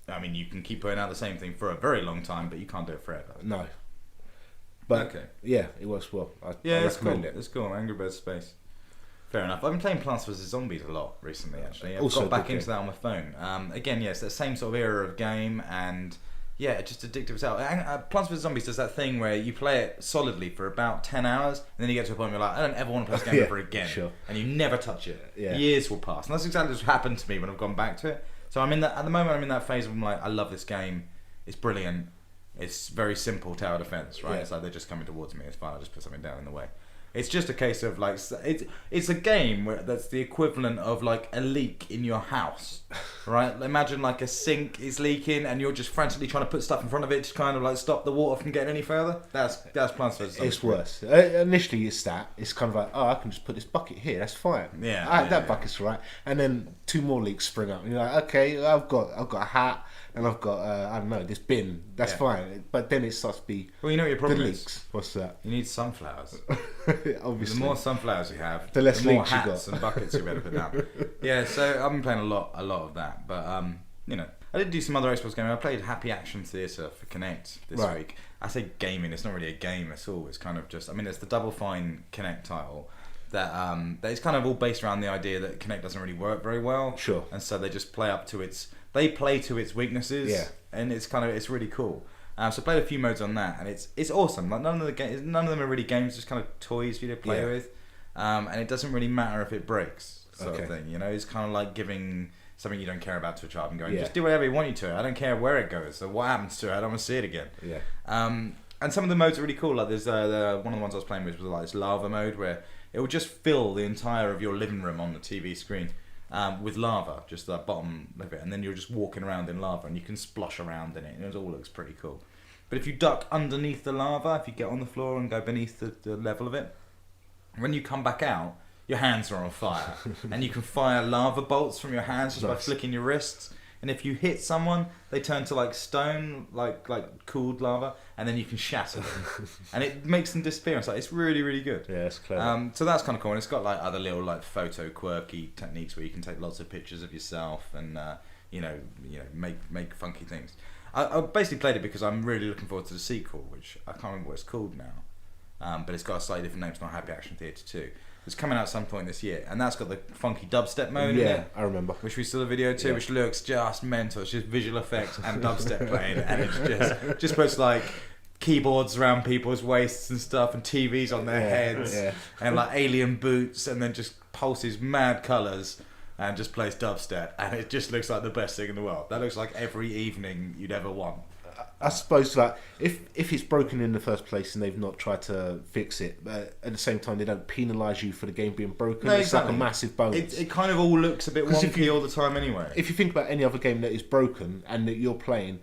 [SPEAKER 1] I mean, you can keep putting out the same thing for a very long time, but you can't do it forever.
[SPEAKER 2] No. But
[SPEAKER 1] okay.
[SPEAKER 2] Yeah, it works well. I
[SPEAKER 1] it's cool.
[SPEAKER 2] recommend it.
[SPEAKER 1] It's cool. Angry Birds Space. Fair enough. I've been playing Plants vs Zombies a lot recently. Actually, I've got back into that on my phone. Again, yes, the same sort of era of game, and yeah, just addictive as hell. Plants vs Zombies does that thing where you play it solidly for about 10 hours, and then you get to a point where you're like, I don't ever want to play this game ever again, and you never touch it. Yeah. Years will pass, and that's exactly what's happened to me when I've gone back to it. So I'm in that at the moment. I'm in that phase where I'm like, I love this game. It's brilliant. It's very simple tower defense, right? Yeah. It's like they're just coming towards me. It's fine. I'll just put something down in the way. It's just a case of like it's a game that's the equivalent of like a leak in your house, right? Imagine like a sink is leaking and you're just frantically trying to put stuff in front of it to kind of like stop the water from getting any further. That's Plants vs Zombies.
[SPEAKER 2] It's worse. Initially, it's kind of like, oh, I can just put this bucket here. That's fine. That bucket's right. And then 2 more leaks spring up. And you're like, okay, I've got a hat. And I've got, I don't know, this bin. That's fine. But then it starts to be...
[SPEAKER 1] Well, you know what your problem
[SPEAKER 2] the
[SPEAKER 1] is?
[SPEAKER 2] Leaks. What's that?
[SPEAKER 1] You need sunflowers.
[SPEAKER 2] Obviously.
[SPEAKER 1] The more sunflowers you have,
[SPEAKER 2] the less
[SPEAKER 1] more
[SPEAKER 2] leaks
[SPEAKER 1] hats
[SPEAKER 2] you got.
[SPEAKER 1] and buckets you better put down. Yeah, so I've been playing a lot of that. But, I did do some other Xbox gaming. I played Happy Action Theatre for Kinect this week. I say gaming, it's not really a game at all. It's kind of just... I mean, it's the Double Fine Kinect title. That it's kind of all based around the idea that Kinect doesn't really work very well.
[SPEAKER 2] Sure.
[SPEAKER 1] And so they just play up to its... They play to its weaknesses.
[SPEAKER 2] Yeah.
[SPEAKER 1] And it's really cool. So I played a few modes on that, and it's awesome. Like none of them are really games, just kind of toys for you to play with. And it doesn't really matter if it breaks, sort of thing. You know, it's kind of like giving something you don't care about to a child and going, just do whatever you want you to. I don't care where it goes or what happens to it. I don't want to see it again.
[SPEAKER 2] Yeah.
[SPEAKER 1] And some of the modes are really cool. Like there's one of the ones I was playing with was like this lava mode where it will just fill the entire of your living room on the TV screen. with lava, just the bottom of it, and then you're just walking around in lava, and you can splosh around in it, and it all looks pretty cool. But if you duck underneath the lava, if you get on the floor and go beneath the level of it, when you come back out, your hands are on fire, and you can fire lava bolts from your hands just by flicking your wrists. And if you hit someone, they turn to like stone, like cooled lava, and then you can shatter them, and it makes them disappear. It's really, really good.
[SPEAKER 2] Yeah, it's clever.
[SPEAKER 1] So that's kind of cool. And it's got like other little like photo quirky techniques where you can take lots of pictures of yourself and make funky things. I basically played it because I'm really looking forward to the sequel, which I can't remember what it's called now, but it's got a slightly different name. It's not Happy Action Theatre 2. It's coming out some point this year, and that's got the funky dubstep mode in it.
[SPEAKER 2] I remember.
[SPEAKER 1] Which we saw the video too, which looks just mental. It's just visual effects and dubstep playing, and it's just puts like keyboards around people's waists and stuff, and TVs on their heads, and like alien boots, and then just pulses mad colours, and just plays dubstep, and it just looks like the best thing in the world. That looks like every evening you'd ever want.
[SPEAKER 2] I suppose like if it's broken in the first place and they've not tried to fix it, but at the same time they don't penalise you for the game being broken, it's like a massive bonus.
[SPEAKER 1] It kind of all looks a bit wonky all the time anyway.
[SPEAKER 2] If you think about any other game that is broken and that you're playing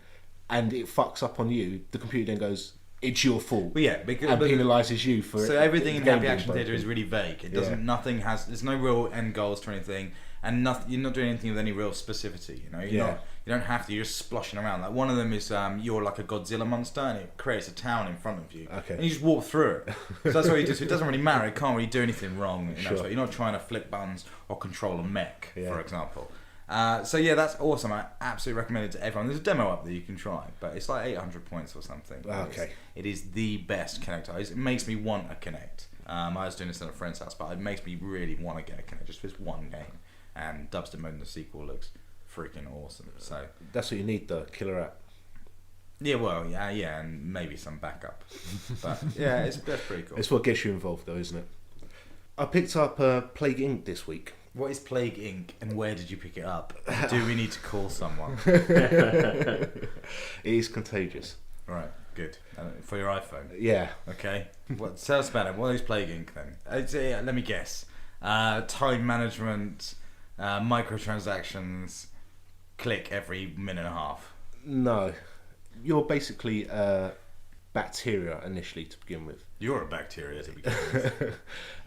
[SPEAKER 2] and it fucks up on you, the computer then goes, it's your fault.
[SPEAKER 1] Well, yeah,
[SPEAKER 2] and penalises you for it.
[SPEAKER 1] So everything in Happy Action Theatre is really vague. It doesn't. Nothing has. There's no real end goals to anything, and you're not doing anything with any real specificity. You don't have to. You're just sploshing around. Like one of them is you're like a Godzilla monster, and it creates a town in front of you, and you just walk through it. So that's what you do. So it doesn't really matter. It can't really do anything wrong. You're not trying to flick buttons or control a mech, for example. That's awesome. I absolutely recommend it to everyone. There's a demo up that you can try, but it's like 800 points or something.
[SPEAKER 2] Okay.
[SPEAKER 1] It is the best Kinect. It makes me want a Kinect. I was doing this at a friend's house, but it makes me really want to get a Kinect just for this one game. And dubstep mode in the sequel looks freaking awesome. So
[SPEAKER 2] that's what you need, the killer app.
[SPEAKER 1] Yeah, well, yeah, and maybe some backup. But yeah, that's pretty cool.
[SPEAKER 2] It's what gets you involved, though, isn't it? I picked up Plague Inc. this week.
[SPEAKER 1] What is Plague Inc. and where did you pick it up? Do we need to call someone?
[SPEAKER 2] It is contagious.
[SPEAKER 1] Right, good. For your iPhone?
[SPEAKER 2] Yeah.
[SPEAKER 1] Okay. Tell us about it. What is Plague Inc. then? Let me guess. Time management, microtransactions, click every minute and a half.
[SPEAKER 2] No. You're basically bacteria initially to begin with.
[SPEAKER 1] You're a bacteria to begin with.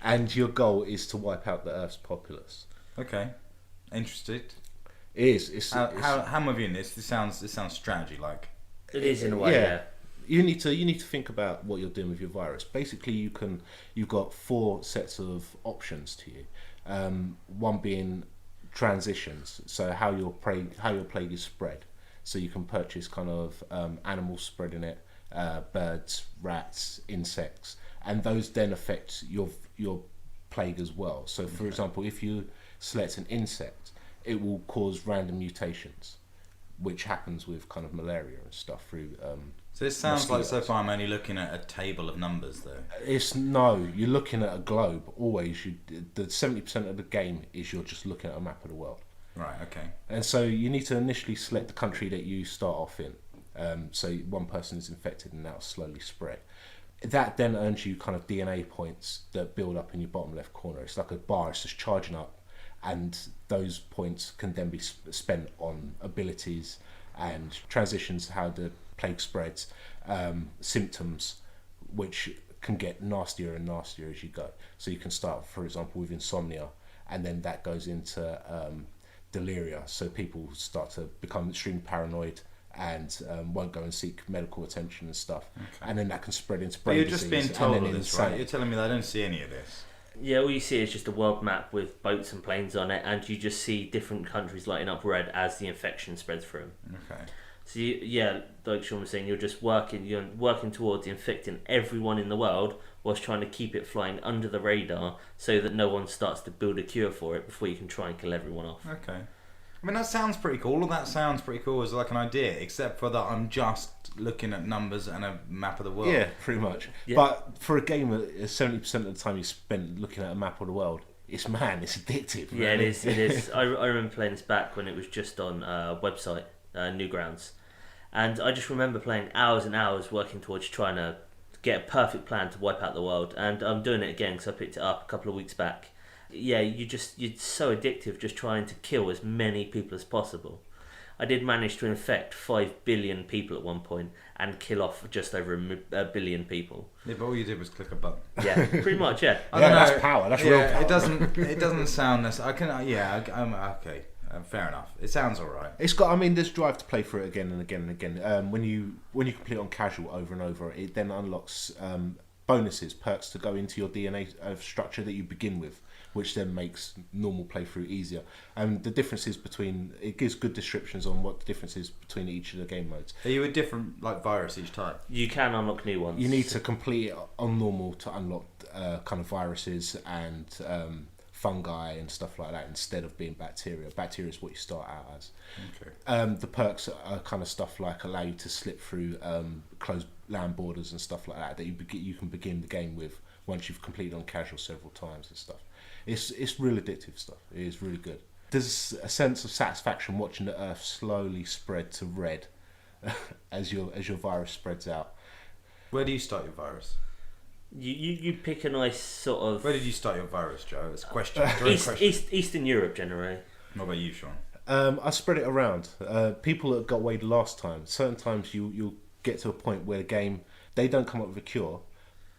[SPEAKER 2] And your goal is to wipe out the Earth's populace.
[SPEAKER 1] Okay. Interested.
[SPEAKER 2] It is.
[SPEAKER 1] How am I viewing this? This sounds strategy like.
[SPEAKER 3] It is in a way, yeah.
[SPEAKER 2] You need to think about what you're doing with your virus. Basically, you've got 4 sets of options to you. One being transitions, so how your plague is spread. So you can purchase kind of animals spreading it, birds, rats, insects, and those then affect your plague as well. So, for example, if you select an insect, it will cause random mutations, which happens with kind of malaria and stuff through.
[SPEAKER 1] So this sounds mosquitoes. Like so far I'm only looking at a table of numbers though.
[SPEAKER 2] You're looking at a globe. Always, the 70% of the game is you're just looking at a map of the world.
[SPEAKER 1] Right. Okay.
[SPEAKER 2] And so you need to initially select the country that you start off in. So one person is infected and that'll slowly spread. That then earns you kind of DNA points that build up in your bottom left corner. It's like a bar. It's just charging up, and those points can then be spent on abilities and transitions, how the plague spreads, symptoms, which can get nastier and nastier as you go. So you can start, for example, with insomnia, and then that goes into deliria. So people start to become extremely paranoid and won't go and seek medical attention and stuff. Okay. And then that can spread into brain disease.
[SPEAKER 1] You're just being told all this, right? You're telling me that I don't see any of this.
[SPEAKER 3] Yeah, all you see is just a world map with boats and planes on it, and you just see different countries lighting up red as the infection spreads through them.
[SPEAKER 1] Okay.
[SPEAKER 3] So like Sean was saying, you're working towards infecting everyone in the world whilst trying to keep it flying under the radar so that no one starts to build a cure for it before you can try and kill everyone off.
[SPEAKER 1] Okay. I mean, that sounds pretty cool. All of that sounds pretty cool as like an idea, except for that I'm just looking at numbers and a map of the world.
[SPEAKER 2] Yeah, pretty much. Yeah. But for a game that 70% of the time you spend looking at a map of the world, it's addictive.
[SPEAKER 3] Yeah, really. It is. I remember playing this back when it was just on a website, Newgrounds. And I just remember playing hours and hours working towards trying to get a perfect plan to wipe out the world. And I'm doing it again because I picked it up a couple of weeks back. Yeah, you're so addictive just trying to kill as many people as possible. I did manage to infect 5 billion people at one point and kill off just over a billion people.
[SPEAKER 1] Yeah, but all you did was click a button.
[SPEAKER 3] Yeah, pretty much. Yeah.
[SPEAKER 2] That's power. That's real power.
[SPEAKER 1] It doesn't sound necessary. I'm okay. Fair enough. It sounds alright.
[SPEAKER 2] It's got. I mean, there's drive to play through it again and again and again. When you complete on casual over and over, it then unlocks bonuses, perks to go into your DNA structure that you begin with, which then makes normal playthrough easier. And the differences it gives good descriptions on what the difference is between each of the game modes.
[SPEAKER 1] Are you a different virus each time?
[SPEAKER 3] You can unlock new ones.
[SPEAKER 2] You need to complete it on normal to unlock kind of viruses and fungi and stuff like that instead of being bacteria. Bacteria is what you start out as. Okay. The perks are kind of stuff like allow you to slip through closed land borders and stuff like that you can begin the game with once you've completed on casual several times and stuff. It's real addictive stuff. It is really good. There's a sense of satisfaction watching the Earth slowly spread to red as your virus spreads out.
[SPEAKER 1] Where do you start your virus?
[SPEAKER 3] You pick a nice sort of...
[SPEAKER 1] Where did you start your virus, Joe? It's a question.
[SPEAKER 3] Eastern Europe, generally.
[SPEAKER 1] What about you, Sean?
[SPEAKER 2] I spread it around. People that got away the last time, certain times you'll get to a point where the game, they don't come up with a cure,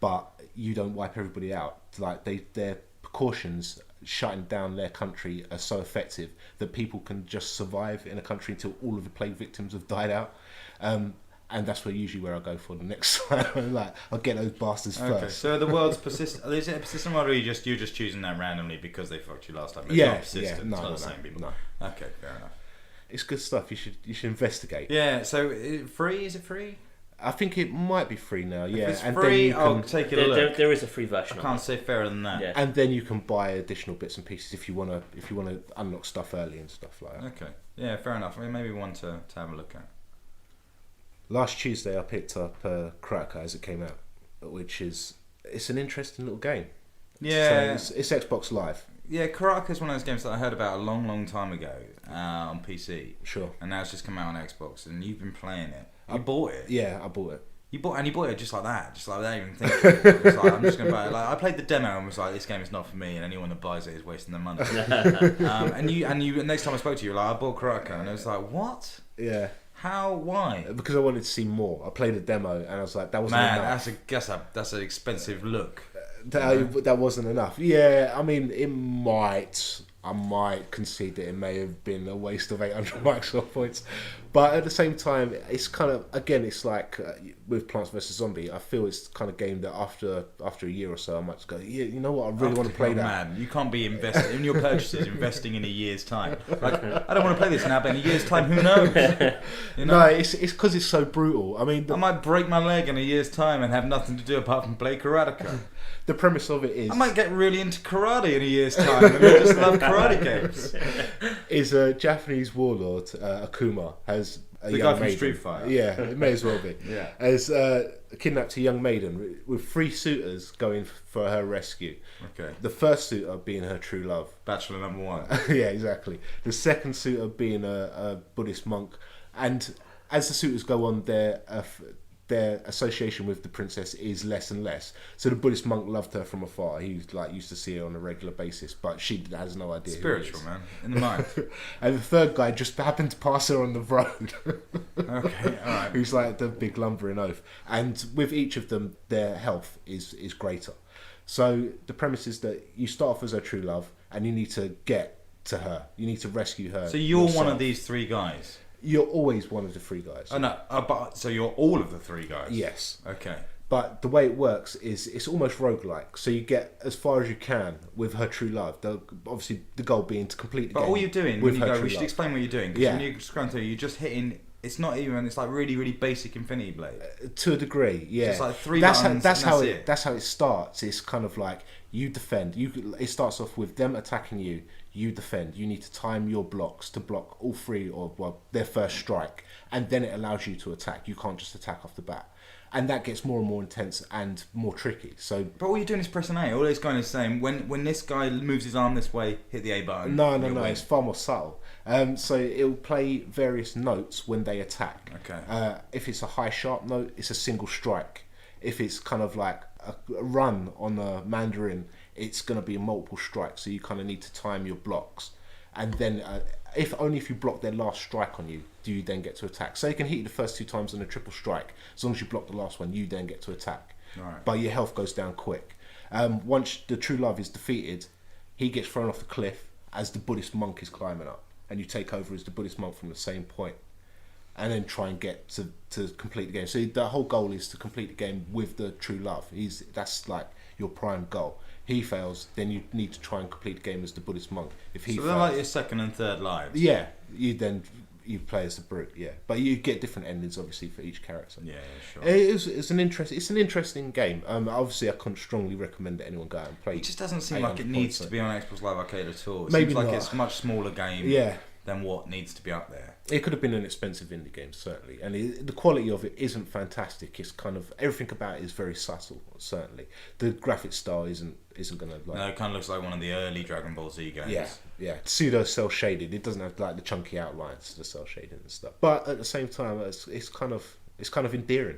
[SPEAKER 2] but you don't wipe everybody out. Like their precautions shutting down their country are so effective that people can just survive in a country until all of the plague victims have died out. And that's where I go for the next time. Like, I'll get those bastards first.
[SPEAKER 1] So the world's persistent. Is it a persistent world, or you're just choosing that randomly because they fucked you last time? It's not persistent.
[SPEAKER 2] No,
[SPEAKER 1] it's not the same people.
[SPEAKER 2] No.
[SPEAKER 1] Okay, fair enough.
[SPEAKER 2] It's good stuff. You should investigate.
[SPEAKER 1] Yeah. So free? Is it free?
[SPEAKER 2] I think it might be free now. Yeah.
[SPEAKER 1] If it's
[SPEAKER 2] and
[SPEAKER 1] free,
[SPEAKER 2] then
[SPEAKER 1] I'll take a look.
[SPEAKER 3] There is a free version.
[SPEAKER 1] I can't say fairer than that.
[SPEAKER 3] Yeah.
[SPEAKER 2] And then you can buy additional bits and pieces if you want to unlock stuff early and stuff like that.
[SPEAKER 1] Okay. Yeah, fair enough. I mean, maybe one to have a look at.
[SPEAKER 2] Last Tuesday, I picked up Karateka as it came out, it's an interesting little game.
[SPEAKER 1] Yeah,
[SPEAKER 2] so it's Xbox Live.
[SPEAKER 1] Yeah, Karateka is one of those games that I heard about a long, long time ago on PC.
[SPEAKER 2] Sure.
[SPEAKER 1] And now it's just come out on Xbox, and you've been playing it. I bought it.
[SPEAKER 2] Yeah, I bought it.
[SPEAKER 1] You bought it just like that, without even thinking. It's like, I'm just going to buy it. Like, I played the demo and was like, this game is not for me, and anyone that buys it is wasting their money. And you next time I spoke to you, like, I bought Karateka, and I was like, what?
[SPEAKER 2] Yeah.
[SPEAKER 1] How? Why?
[SPEAKER 2] Because I wanted to see more. I played a demo and I was like, that wasn't enough.
[SPEAKER 1] That's an expensive look.
[SPEAKER 2] That wasn't enough. Yeah, I mean, I might concede that it may have been a waste of 800 Microsoft points. But at the same time, it's kind of, again, it's like with Plants vs. Zombie, I feel it's the kind of game that after a year or so, I might just go, yeah, you know what, I really want to play that.
[SPEAKER 1] Man, you can't be investing in your purchases, investing in a year's time. Like, I don't want to play this now, but in a year's time, who knows? You know?
[SPEAKER 2] No, it's because it's so brutal. I mean,
[SPEAKER 1] I might break my leg in a year's time and have nothing to do apart from play Karateka.
[SPEAKER 2] The premise of it is...
[SPEAKER 1] I might get really into karate in a year's time and I just love karate games.
[SPEAKER 2] Is a Japanese warlord, Akuma, has a
[SPEAKER 1] the
[SPEAKER 2] young
[SPEAKER 1] guy from
[SPEAKER 2] maiden.
[SPEAKER 1] Street Fighter.
[SPEAKER 2] Yeah, it may as well be.
[SPEAKER 1] Yeah.
[SPEAKER 2] Has kidnapped a young maiden with 3 suitors going for her rescue.
[SPEAKER 1] Okay.
[SPEAKER 2] The first suitor being her true love.
[SPEAKER 1] Bachelor number 1.
[SPEAKER 2] Yeah, exactly. The second suitor being a Buddhist monk. And as the suitors go on, their association with the princess is less and less. So the Buddhist monk loved her from afar. He used to see her on a regular basis, but she has no idea.
[SPEAKER 1] Spiritual, man, in the mind.
[SPEAKER 2] And the third guy just happened to pass her on the road.
[SPEAKER 1] Okay, all right.
[SPEAKER 2] Who's like the big lumbering oaf. And with each of them, their health is greater. So the premise is that you start off as her true love, and you need to get to her. You need to rescue her.
[SPEAKER 1] So you're
[SPEAKER 2] yourself.
[SPEAKER 1] one of these 3 guys.
[SPEAKER 2] You're always one of the 3 guys.
[SPEAKER 1] Oh no! But so you're all of the 3 guys.
[SPEAKER 2] Yes.
[SPEAKER 1] Okay.
[SPEAKER 2] But the way it works is it's almost roguelike. So you get as far as you can with her true love. Obviously, the goal being to complete the game.
[SPEAKER 1] But all you're doing
[SPEAKER 2] with
[SPEAKER 1] when you
[SPEAKER 2] her
[SPEAKER 1] go,
[SPEAKER 2] true
[SPEAKER 1] we should
[SPEAKER 2] love.
[SPEAKER 1] explain what you're doing. Because
[SPEAKER 2] Yeah.
[SPEAKER 1] when you're scrolling through, you're just hitting. It's not even. It's like really, really basic Infinity Blade.
[SPEAKER 2] To a degree, yeah.
[SPEAKER 1] Just like 3 buttons.
[SPEAKER 2] That's how it starts. It's kind of like you defend. It starts off with them attacking you. You defend. You need to time your blocks to block all 3 or their first strike, and then it allows you to attack. You can't just attack off the bat, and that gets more and more intense and more tricky. So,
[SPEAKER 1] but all you're doing is pressing A. All it's kind of saying when this guy moves his arm this way, hit the A button.
[SPEAKER 2] No. It's far more subtle. So it'll play various notes when they attack.
[SPEAKER 1] Okay.
[SPEAKER 2] If it's a high sharp note, it's a single strike. If it's kind of like a run on a Mandarin, it's going to be a multiple strike, so you kind of need to time your blocks, and then if you block their last strike on you, do you then get to attack? So they can hit you the first 2 times on a triple strike. As long as you block the last one, you then get to attack.
[SPEAKER 1] Right.
[SPEAKER 2] But your health goes down quick. Once the true love is defeated, he gets thrown off the cliff as the Buddhist monk is climbing up, and you take over as the Buddhist monk from the same point, and then try and get to complete the game. So the whole goal is to complete the game with the true love. That's like your prime goal. He fails, then you need to try and complete the game as the Buddhist monk. If he
[SPEAKER 1] so
[SPEAKER 2] fails,
[SPEAKER 1] they're like your second and third lives.
[SPEAKER 2] Yeah, you play as the brute. Yeah, but you get different endings obviously for each character.
[SPEAKER 1] Yeah, sure.
[SPEAKER 2] It's an interesting game. Obviously I couldn't strongly recommend that anyone go out and play.
[SPEAKER 1] It just doesn't seem like it needs to be on Xbox Live Arcade at all. It
[SPEAKER 2] Maybe
[SPEAKER 1] seems like
[SPEAKER 2] not.
[SPEAKER 1] it's a much smaller game.
[SPEAKER 2] Yeah.
[SPEAKER 1] Than what needs to be up there.
[SPEAKER 2] It could have been an expensive indie game, certainly, and the quality of it isn't fantastic. It's kind of everything about it is very subtle. Certainly, the graphic style isn't going to like.
[SPEAKER 1] No, it kind of looks like one of the early Dragon Ball Z games.
[SPEAKER 2] Yeah, pseudo cell shaded. It doesn't have like the chunky outlines, the cell shading and stuff. But at the same time, it's kind of endearing.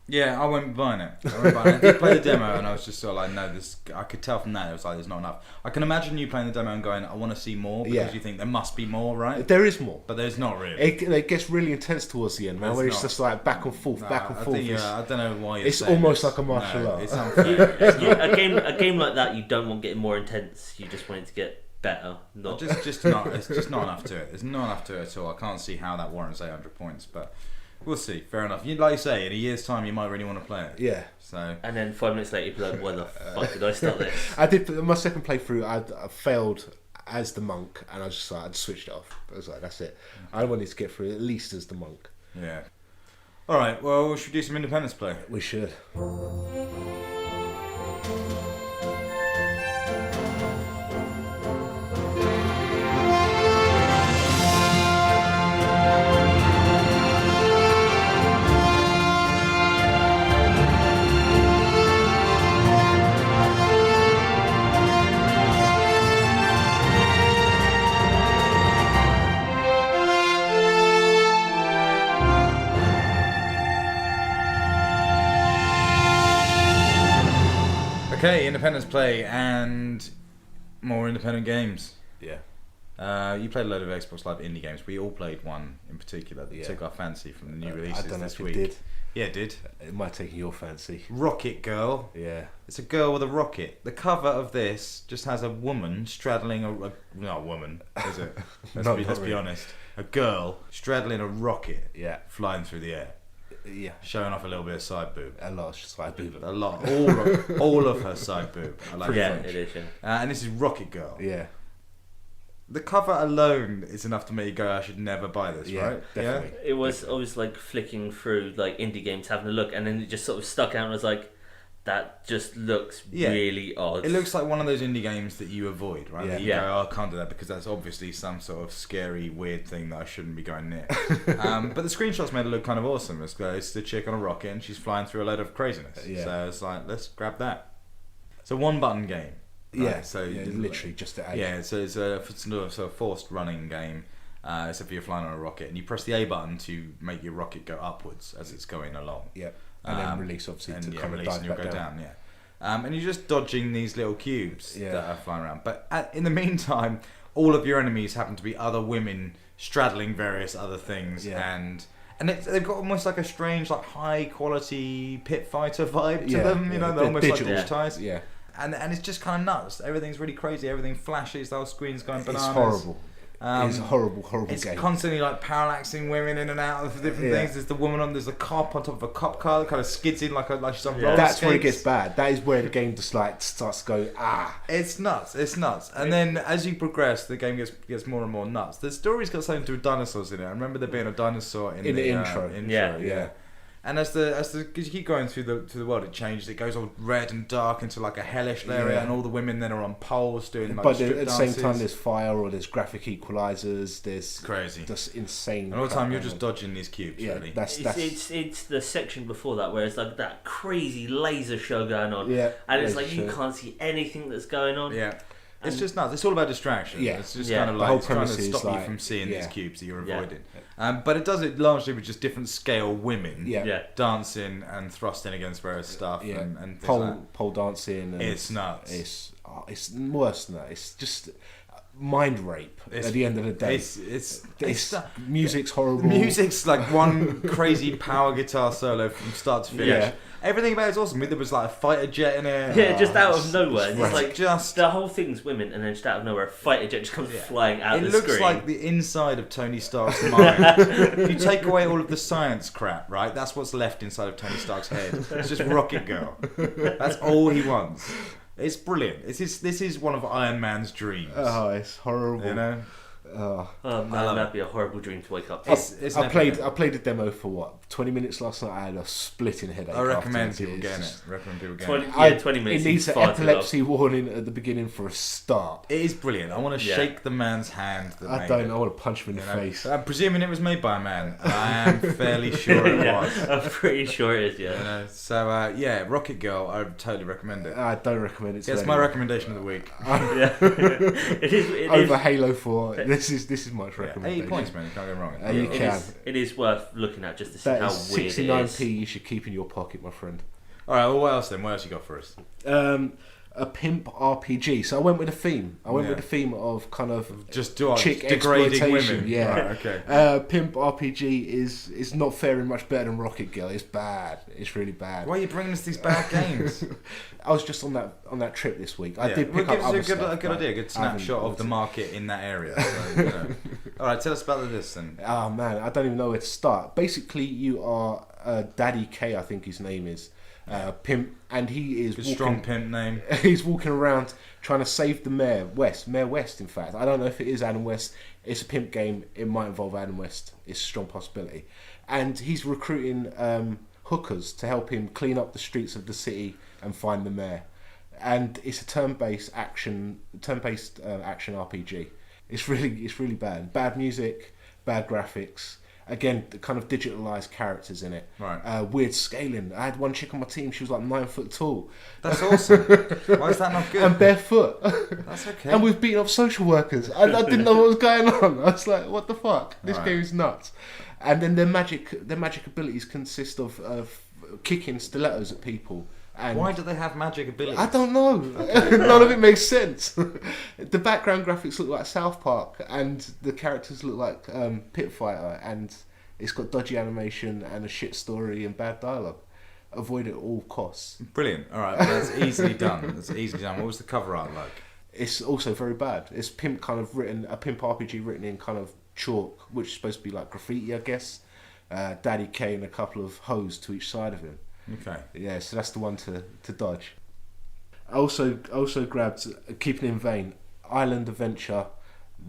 [SPEAKER 1] Yeah, I won't be buying it. I did play the demo, and I was just sort of like, no, this. I could tell from that it was like there's not enough. I can imagine you playing the demo and going, I want to see more because you think there must be more, right?
[SPEAKER 2] There is more,
[SPEAKER 1] but there's not really.
[SPEAKER 2] It gets really intense towards the end, man. Where it's just like back and forth.
[SPEAKER 1] I don't know why.
[SPEAKER 2] It's almost like a martial art.
[SPEAKER 1] It's unfair.
[SPEAKER 3] a game like that, you don't want getting more intense. You just want it to get better. Not
[SPEAKER 1] It's just not enough to it. There's not enough to it at all. I can't see how that warrants 800 points, but. We'll see. Fair enough. Like you say, in a year's time, you might really want to play it.
[SPEAKER 2] Yeah.
[SPEAKER 1] So.
[SPEAKER 3] And then 5 minutes later, you'd be like, "Why the fuck did I start this?"
[SPEAKER 2] I did my second playthrough. I failed as the monk, and I just switched it off. I was like, "That's it." I wanted to get through at least as the monk.
[SPEAKER 1] Yeah. All right. Well, should we do some independence play?
[SPEAKER 2] We should.
[SPEAKER 1] Okay, independence play and more independent games.
[SPEAKER 2] Yeah.
[SPEAKER 1] You played a load of Xbox Live indie games. We all played one in particular that took our fancy from the new releases this week.
[SPEAKER 2] Did.
[SPEAKER 1] Yeah, it did.
[SPEAKER 2] It might take your fancy.
[SPEAKER 1] Rocketgirl.
[SPEAKER 2] Yeah.
[SPEAKER 1] It's a girl with a rocket. The cover of this just has a woman straddling not a woman, is it? Let's be honest. A girl straddling a rocket.
[SPEAKER 2] Yeah.
[SPEAKER 1] Flying through the air.
[SPEAKER 2] Yeah.
[SPEAKER 1] Showing off a little bit of side boob.
[SPEAKER 2] A lot of side boob.
[SPEAKER 1] A lot. All of her side boob. I like
[SPEAKER 3] it is, yeah.
[SPEAKER 1] And this is Rocketgirl.
[SPEAKER 2] Yeah.
[SPEAKER 1] The cover alone is enough to make you go, I should never buy this, right?
[SPEAKER 2] Definitely.
[SPEAKER 3] Yeah. It was, I was like flicking through like indie games, having a look, and then it just sort of stuck out, and I was like, that just looks really odd.
[SPEAKER 1] It looks like one of those indie games that you avoid, right?
[SPEAKER 2] Yeah.
[SPEAKER 1] That you go, oh, I can't do that because that's obviously some sort of scary, weird thing that I shouldn't be going near. But the screenshots made it look kind of awesome. It's the chick on a rocket and she's flying through a load of craziness.
[SPEAKER 2] Yeah.
[SPEAKER 1] So it's like, let's grab that. It's a one-button game. Right?
[SPEAKER 2] Yeah,
[SPEAKER 1] so
[SPEAKER 2] literally just to add.
[SPEAKER 1] Yeah, so it's a forced running game. Except for you're flying on a rocket, and you press the A button to make your rocket go upwards as it's going along.
[SPEAKER 2] Yep. And then release, obviously, to kind of dive
[SPEAKER 1] and you'll
[SPEAKER 2] back
[SPEAKER 1] go
[SPEAKER 2] down.
[SPEAKER 1] down. And you're just dodging these little cubes that are flying around. But in the meantime, all of your enemies happen to be other women straddling various other things, and they've got almost like a strange, like high quality pit fighter vibe to them. You know, they're almost
[SPEAKER 2] digital.
[SPEAKER 1] like digitized.
[SPEAKER 2] Yeah.
[SPEAKER 1] And it's just kind of nuts. Everything's really crazy. Everything flashes. The whole screen's going bananas.
[SPEAKER 2] It's horrible. It's a horrible game.
[SPEAKER 1] It's constantly like parallaxing women in and out of different things. There's there's a cop on top of a cop car that kind of skids in like she's on roller
[SPEAKER 2] That's
[SPEAKER 1] skates.
[SPEAKER 2] where it gets bad. That is where the game just like starts to go
[SPEAKER 1] It's nuts. And then as you progress, the game gets more and more nuts. The story's got something to do with dinosaurs in it. I remember there being a dinosaur in the intro.
[SPEAKER 3] Yeah.
[SPEAKER 1] And as you keep going through the world, it changes. It goes all red and dark into like a hellish area, and all the women then are on poles doing like strip
[SPEAKER 2] at the
[SPEAKER 1] dances.
[SPEAKER 2] same time, there's fire or there's graphic equalizers. There's
[SPEAKER 1] crazy,
[SPEAKER 2] just insane.
[SPEAKER 1] And all the time you're just dodging these cubes.
[SPEAKER 2] Yeah,
[SPEAKER 1] really.
[SPEAKER 3] It's the section before that where it's like that crazy laser show going on.
[SPEAKER 2] Yeah,
[SPEAKER 3] and it's like you can't see anything that's going on.
[SPEAKER 1] Yeah. It's just nuts. It's all about distraction.
[SPEAKER 2] Yeah.
[SPEAKER 1] It's just kind of like it's trying to stop you from seeing these cubes that you're avoiding. But it does it largely with just different scale women dancing and thrusting against various stuff and things
[SPEAKER 2] pole dancing. And
[SPEAKER 1] it's nuts.
[SPEAKER 2] It's worse than that. It's just mind rape at the end of the day. It's music's horrible.
[SPEAKER 1] Music's like one crazy power guitar solo from start to finish.
[SPEAKER 2] Yeah.
[SPEAKER 1] Everything about it's awesome. There was like a fighter jet in it.
[SPEAKER 3] Yeah, just out of nowhere. It's like
[SPEAKER 1] just
[SPEAKER 3] the whole thing's women, and then just out of nowhere, a fighter jet just comes flying out of the screen.
[SPEAKER 1] It looks like the inside of Tony Stark's mind. If you take away all of the science crap, right? That's what's left inside of Tony Stark's head. It's just Rocketgirl. That's all he wants. It's brilliant. This is one of Iron Man's dreams.
[SPEAKER 2] Oh, it's horrible.
[SPEAKER 1] You know?
[SPEAKER 3] Oh man, that'd be a horrible dream to wake up to.
[SPEAKER 2] I played a demo for 20 minutes last night. I had a splitting headache.
[SPEAKER 1] I recommend people getting it.
[SPEAKER 3] 20 minutes.
[SPEAKER 2] It needs an epilepsy warning at the beginning for a start.
[SPEAKER 1] It is brilliant. I want to shake the man's hand.
[SPEAKER 2] I want to punch him in the face.
[SPEAKER 1] I'm presuming it was made by a man. I am fairly sure it was.
[SPEAKER 3] I'm pretty sure it is. Yeah.
[SPEAKER 1] So Rocketgirl. I would totally recommend it.
[SPEAKER 2] I don't recommend it.
[SPEAKER 1] It's my recommendation of the week.
[SPEAKER 3] It is
[SPEAKER 2] over Halo 4. This is much recommendation.
[SPEAKER 1] 80 points, man. You can't go wrong.
[SPEAKER 2] You can.
[SPEAKER 3] It is worth looking at just to see how weird it is.
[SPEAKER 2] 69p you should keep in your pocket, my friend.
[SPEAKER 1] All right. Well, what else then? What else you got for us?
[SPEAKER 2] A pimp RPG. So I went with a theme. With the theme of kind of
[SPEAKER 1] just
[SPEAKER 2] chick
[SPEAKER 1] degrading
[SPEAKER 2] exploitation.
[SPEAKER 1] women.
[SPEAKER 2] Yeah.
[SPEAKER 1] Right, okay.
[SPEAKER 2] Pimp RPG is not faring much better than Rocketgirl. It's bad. It's really bad.
[SPEAKER 1] Why are you bringing us these bad games?
[SPEAKER 2] I was just on that trip this week. I did pick up other stuff.
[SPEAKER 1] A good idea, a good snapshot of the market in that area. So, All right, tell us about this then.
[SPEAKER 2] Oh man, I don't even know where to start. Basically, you are Daddy K, I think his name is. Pimp, and he is
[SPEAKER 1] strong pimp name.
[SPEAKER 2] He's walking around trying to save the Mayor West. In fact, I don't know if it is Adam West. It's a pimp game. It might involve Adam West. It's a strong possibility, and he's recruiting hookers to help him clean up the streets of the city and find the mayor. And it's a turn-based action RPG. It's really bad. Bad music, bad graphics. Again, the kind of digitalized characters in it.
[SPEAKER 1] Right.
[SPEAKER 2] Weird scaling. I had one chick on my team. She was like 9 foot tall.
[SPEAKER 1] That's awesome. Why is that not good?
[SPEAKER 2] And barefoot.
[SPEAKER 1] That's okay.
[SPEAKER 2] And we've beaten up social workers. I didn't know what was going on. I was like, what the fuck? This game is nuts. And then their magic abilities consist of kicking stilettos at people. And
[SPEAKER 1] why do they have magic abilities?
[SPEAKER 2] I don't know. None of it makes sense. The background graphics look like South Park, and the characters look like Pit Fighter, and it's got dodgy animation and a shit story and bad dialogue. Avoid it at all costs.
[SPEAKER 1] Brilliant. All right, well, that's easily done. What was the cover art like?
[SPEAKER 2] It's also very bad. It's a pimp RPG written in kind of chalk, which is supposed to be like graffiti, I guess. Daddy K and a couple of hoes to each side of him.
[SPEAKER 1] Okay.
[SPEAKER 2] Yeah, so that's the one to dodge. I also grabbed, keeping in vain, Island Adventure,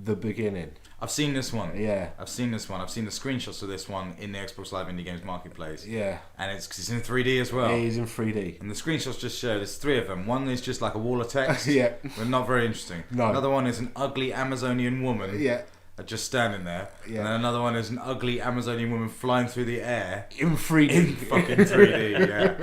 [SPEAKER 2] The Beginning.
[SPEAKER 1] I've seen this one.
[SPEAKER 2] Yeah.
[SPEAKER 1] I've seen the screenshots of this one in the Xbox Live Indie Games Marketplace.
[SPEAKER 2] Yeah.
[SPEAKER 1] And it's in 3D as well.
[SPEAKER 2] Yeah, he's in 3D.
[SPEAKER 1] And the screenshots just show there's 3 of them. One is just like a wall of text.
[SPEAKER 2] Yeah.
[SPEAKER 1] But not very interesting.
[SPEAKER 2] No.
[SPEAKER 1] Another one is an ugly Amazonian woman.
[SPEAKER 2] Yeah.
[SPEAKER 1] Just standing there.
[SPEAKER 2] Yeah.
[SPEAKER 1] And then another one is an ugly Amazonian woman flying through the air.
[SPEAKER 2] In 3D.
[SPEAKER 1] In fucking 3D, yeah.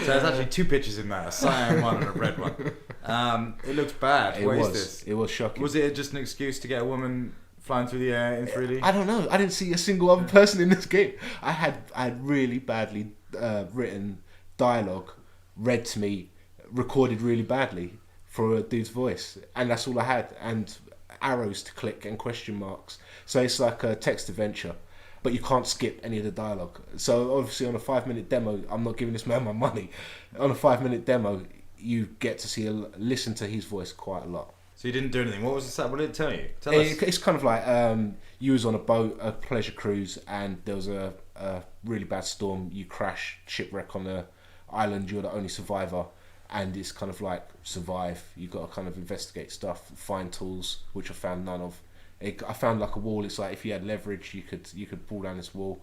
[SPEAKER 1] So there's actually 2 pictures in that. A cyan one and a red one. It looks bad. What is this?
[SPEAKER 2] It was shocking.
[SPEAKER 1] Was it just an excuse to get a woman flying through the air in 3D?
[SPEAKER 2] I don't know. I didn't see a single other person in this game. I had really badly written dialogue read to me, recorded really badly for a dude's voice. And that's all I had. And arrows to click and question marks. So it's like a text adventure, but you can't skip any of the dialogue. So obviously on a 5-minute demo, I'm not giving this man my money. On a 5-minute demo, you get to listen to his voice quite a lot.
[SPEAKER 1] So you didn't do anything. What was the What did it tell you? Tell
[SPEAKER 2] us. It's kind of like you was on a boat, a pleasure cruise, and there was a really bad storm. You crash, shipwreck on the island. You're the only survivor. And it's kind of like survive. You've got to kind of investigate stuff, find tools, which I found none of. I found like a wall. It's like if you had leverage, you could pull down this wall.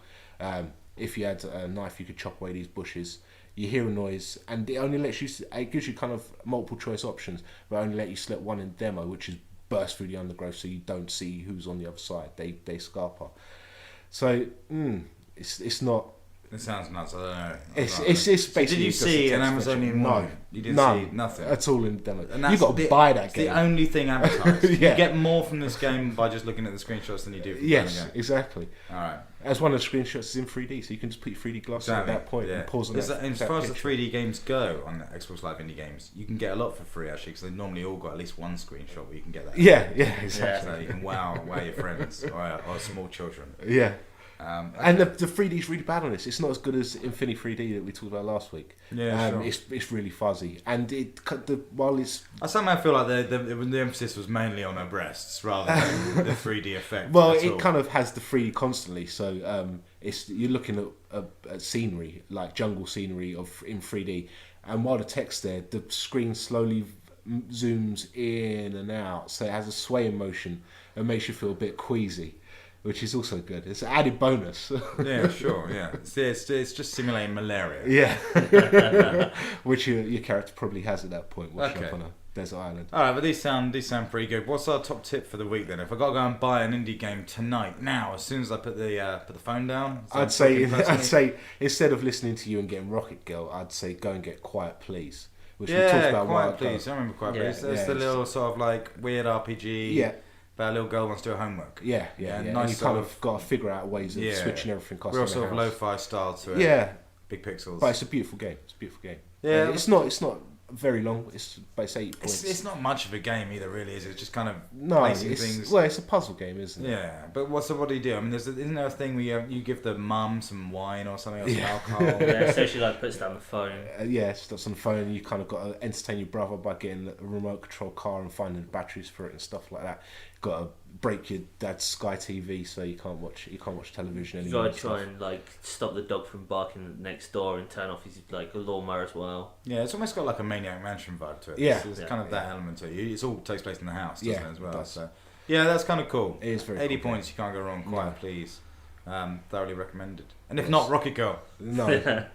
[SPEAKER 2] If you had a knife, you could chop away these bushes. You hear a noise, and it only lets you. It gives you kind of multiple choice options, but only let you select one in demo, which is burst through the undergrowth, so you don't see who's on the other side. They scarper. So it's not
[SPEAKER 1] It sounds nuts. I don't know.
[SPEAKER 2] It's basically.
[SPEAKER 1] Did you see an Amazonian one? You didn't see nothing
[SPEAKER 2] at all in the demo.
[SPEAKER 1] And
[SPEAKER 2] You got to buy that game.
[SPEAKER 1] The only thing advertised.
[SPEAKER 2] Yeah.
[SPEAKER 1] You get more from this game by just looking at the screenshots than you do. From
[SPEAKER 2] yes,
[SPEAKER 1] the game.
[SPEAKER 2] exactly.
[SPEAKER 1] All right.
[SPEAKER 2] As one of the screenshots is in 3D, so you can just put your 3D glasses at that point and pause on that.
[SPEAKER 1] As far as the 3D games go on Xbox Live Indie Games, you can get a lot for free actually, because they normally all got at least one screenshot where you can get that.
[SPEAKER 2] Yeah, exactly.
[SPEAKER 1] So you can wow your friends or small children.
[SPEAKER 2] Yeah.
[SPEAKER 1] Okay.
[SPEAKER 2] And the 3D is really bad on this. It's not as good as Infinity 3D that we talked about last week.
[SPEAKER 1] Yeah, sure.
[SPEAKER 2] It's really fuzzy, and while it's.
[SPEAKER 1] I somehow feel like the emphasis was mainly on her breasts rather than the 3D effect.
[SPEAKER 2] Well, it kind of has the 3D constantly, so you're looking at scenery, like jungle scenery in 3D, and while the text there, the screen slowly zooms in and out, so it has a swaying motion and makes you feel a bit queasy. Which is also good. It's an added bonus.
[SPEAKER 1] Yeah, sure. Yeah, it's just simulating malaria.
[SPEAKER 2] Yeah, which your character probably has at that point. Washing up on a desert island.
[SPEAKER 1] All right, but these sound pretty good. What's our top tip for the week then? If I got to go and buy an indie game tonight, now, as soon as I put the phone down,
[SPEAKER 2] I'd say instead of listening to you and getting Rocketgirl, I'd say go and get Quiet Please, which we talked about.
[SPEAKER 1] Quiet Please. I remember Quiet Please. That's the little sort of like weird RPG.
[SPEAKER 2] Yeah.
[SPEAKER 1] But a little girl wants to do her homework.
[SPEAKER 2] Yeah.
[SPEAKER 1] Nice.
[SPEAKER 2] And you kind of got to figure out ways of switching everything across.
[SPEAKER 1] Real sort of lo-fi style to it.
[SPEAKER 2] Yeah.
[SPEAKER 1] Big pixels.
[SPEAKER 2] But it's a beautiful game.
[SPEAKER 1] Yeah.
[SPEAKER 2] It's not very long. But it's 8 points.
[SPEAKER 1] It's not much of a game either, really, is it? It's just kind of
[SPEAKER 2] placing
[SPEAKER 1] things.
[SPEAKER 2] Well, it's a puzzle game, isn't it?
[SPEAKER 1] Yeah, but what do you do? I mean, isn't there a thing where you give the mum some wine or something, or some alcohol?
[SPEAKER 3] Yeah, so she puts down the phone.
[SPEAKER 2] She puts on the phone, and you kind of got to entertain your brother by getting a remote control car and finding the batteries for it and stuff like that. Got to break your dad's Sky TV so you can't watch television anymore.
[SPEAKER 3] You got to try and stop the dog from barking next door and turn off his lawnmower as well.
[SPEAKER 1] Yeah, it's almost got like a Maniac Mansion vibe to it.
[SPEAKER 2] Yeah,
[SPEAKER 1] it's kind of that element to it. It all takes place in the house, doesn't it, as well?
[SPEAKER 2] Does.
[SPEAKER 1] So yeah, that's kind of cool.
[SPEAKER 2] It is very
[SPEAKER 1] 80
[SPEAKER 2] cool
[SPEAKER 1] points, you can't go wrong. Quiet Please. Thoroughly recommended. And if not, Rocketgirl.
[SPEAKER 2] No,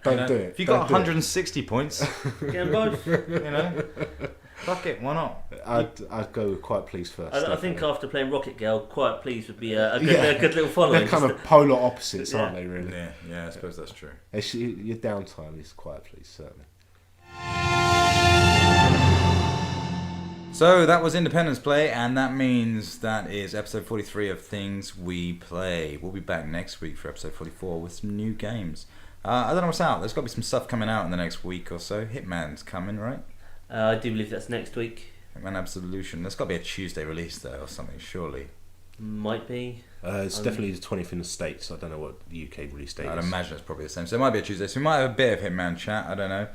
[SPEAKER 2] don't do it.
[SPEAKER 1] If you got 160 points,
[SPEAKER 3] get them both.
[SPEAKER 1] Fuck it, why not?
[SPEAKER 2] I'd go with Quiet Please first.
[SPEAKER 3] I think after playing Rocketgirl, Quiet Please would be a good little following.
[SPEAKER 2] They're kind of polar opposites, aren't they? Really?
[SPEAKER 1] Yeah. I suppose that's true.
[SPEAKER 2] Your downtime is Quiet Please, certainly.
[SPEAKER 1] So that was Independence Play, and that means that is episode 43 of Things We Play. We'll be back next week for episode 44 with some new games. I don't know what's out. There's got to be some stuff coming out in the next week or so. Hitman's coming, right?
[SPEAKER 3] I do believe that's next week.
[SPEAKER 1] Hitman Absolution. There's got to be a Tuesday release though, or something, surely.
[SPEAKER 3] Might be.
[SPEAKER 2] It's definitely the 20th in the States. I don't know what the UK release date is.
[SPEAKER 1] I'd imagine it's probably the same. So it might be a Tuesday. So we might have a bit of Hitman chat. I don't know.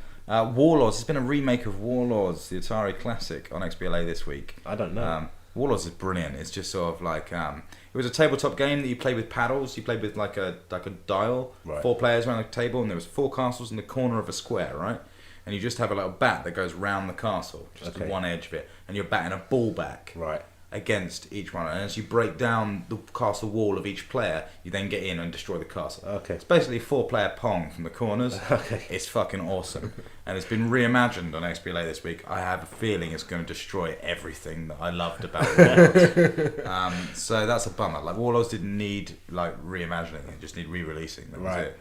[SPEAKER 1] Warlords. There's been a remake of Warlords, the Atari classic, on XBLA this week.
[SPEAKER 2] I don't know.
[SPEAKER 1] Warlords is brilliant. It's just sort of like it was a tabletop game that you played with paddles. You played with like a dial.
[SPEAKER 2] Right.
[SPEAKER 1] 4 players around the table, and there was 4 castles in the corner of a square, right? And you just have a little bat that goes round the castle, just to one edge of it, and you're batting a ball back.
[SPEAKER 2] Right.
[SPEAKER 1] Against each one, and as you break down the castle wall of each player, you then get in and destroy the castle.
[SPEAKER 2] Okay.
[SPEAKER 1] It's basically 4-player Pong from the corners.
[SPEAKER 2] Okay.
[SPEAKER 1] It's fucking awesome, and it's been reimagined on XBLA this week. I have a feeling it's going to destroy everything that I loved about Warlords. So that's a bummer. Like Warlords didn't need reimagining; it just need re-releasing. That was it.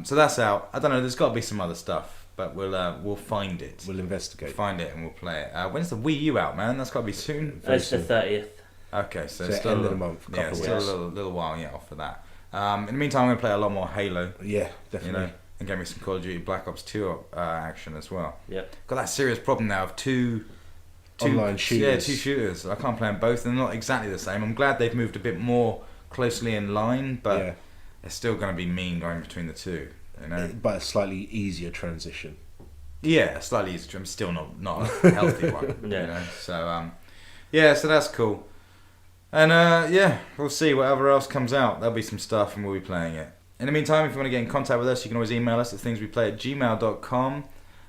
[SPEAKER 1] So that's out. I don't know. There's got to be some other stuff. But we'll find it.
[SPEAKER 2] We'll investigate.
[SPEAKER 1] Find it and we'll play it. When's the Wii U out, man? That's got to be soon.
[SPEAKER 3] It's the 30th.
[SPEAKER 1] Okay, so
[SPEAKER 2] it's
[SPEAKER 1] still
[SPEAKER 2] end of the month.
[SPEAKER 1] Still a little while yet off for that. In the meantime, I'm going to play a lot more Halo.
[SPEAKER 2] Yeah, definitely.
[SPEAKER 1] And get me some Call of Duty Black Ops 2 action as well.
[SPEAKER 3] Yep.
[SPEAKER 1] Got that serious problem now of two
[SPEAKER 2] online shooters.
[SPEAKER 1] Yeah, 2 shooters. I can't play them both. They're not exactly the same. I'm glad they've moved a bit more closely in line, but it's still going to be mean going between the two.
[SPEAKER 2] But a slightly easier transition.
[SPEAKER 1] Yeah, slightly easier. I'm still not a healthy one. So so that's cool. And we'll see whatever else comes out. There'll be some stuff and we'll be playing it. In the meantime, if you want to get in contact with us, you can always email us at thingsweplay@gmail.com,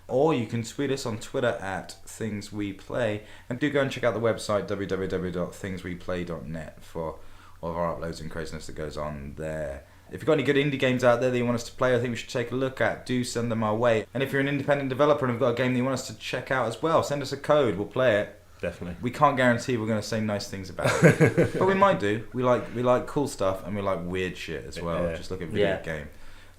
[SPEAKER 1] or you can tweet us on Twitter at thingsweplay. And do go and check out the website www.thingsweplay.net for all of our uploads and craziness that goes on there. If you've got any good indie games out there that you want us to play, I think we should take a look at. Do send them our way. And if you're an independent developer and have got a game that you want us to check out as well, send us a code. We'll play it.
[SPEAKER 2] Definitely.
[SPEAKER 1] We can't guarantee we're going to say nice things about it, but we might do. We like cool stuff and we like weird shit as well. Just look at video game.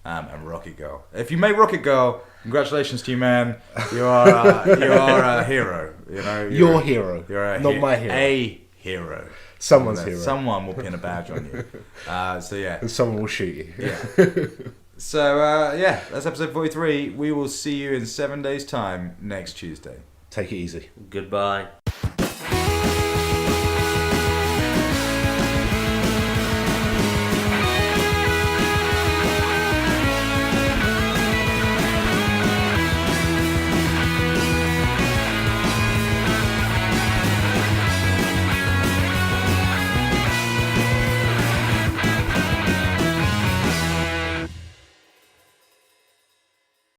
[SPEAKER 1] and Rocketgirl. If you make Rocketgirl, congratulations to you, man. You are a hero. You know,
[SPEAKER 2] your hero.
[SPEAKER 1] You're
[SPEAKER 2] not my hero.
[SPEAKER 1] A hero.
[SPEAKER 2] Someone's hero.
[SPEAKER 1] Someone will pin a badge on you. So yeah.
[SPEAKER 2] And someone will shoot you.
[SPEAKER 1] Yeah. So yeah, that's episode 43. We will see you in 7 days' time next Tuesday.
[SPEAKER 2] Take it easy.
[SPEAKER 3] Goodbye.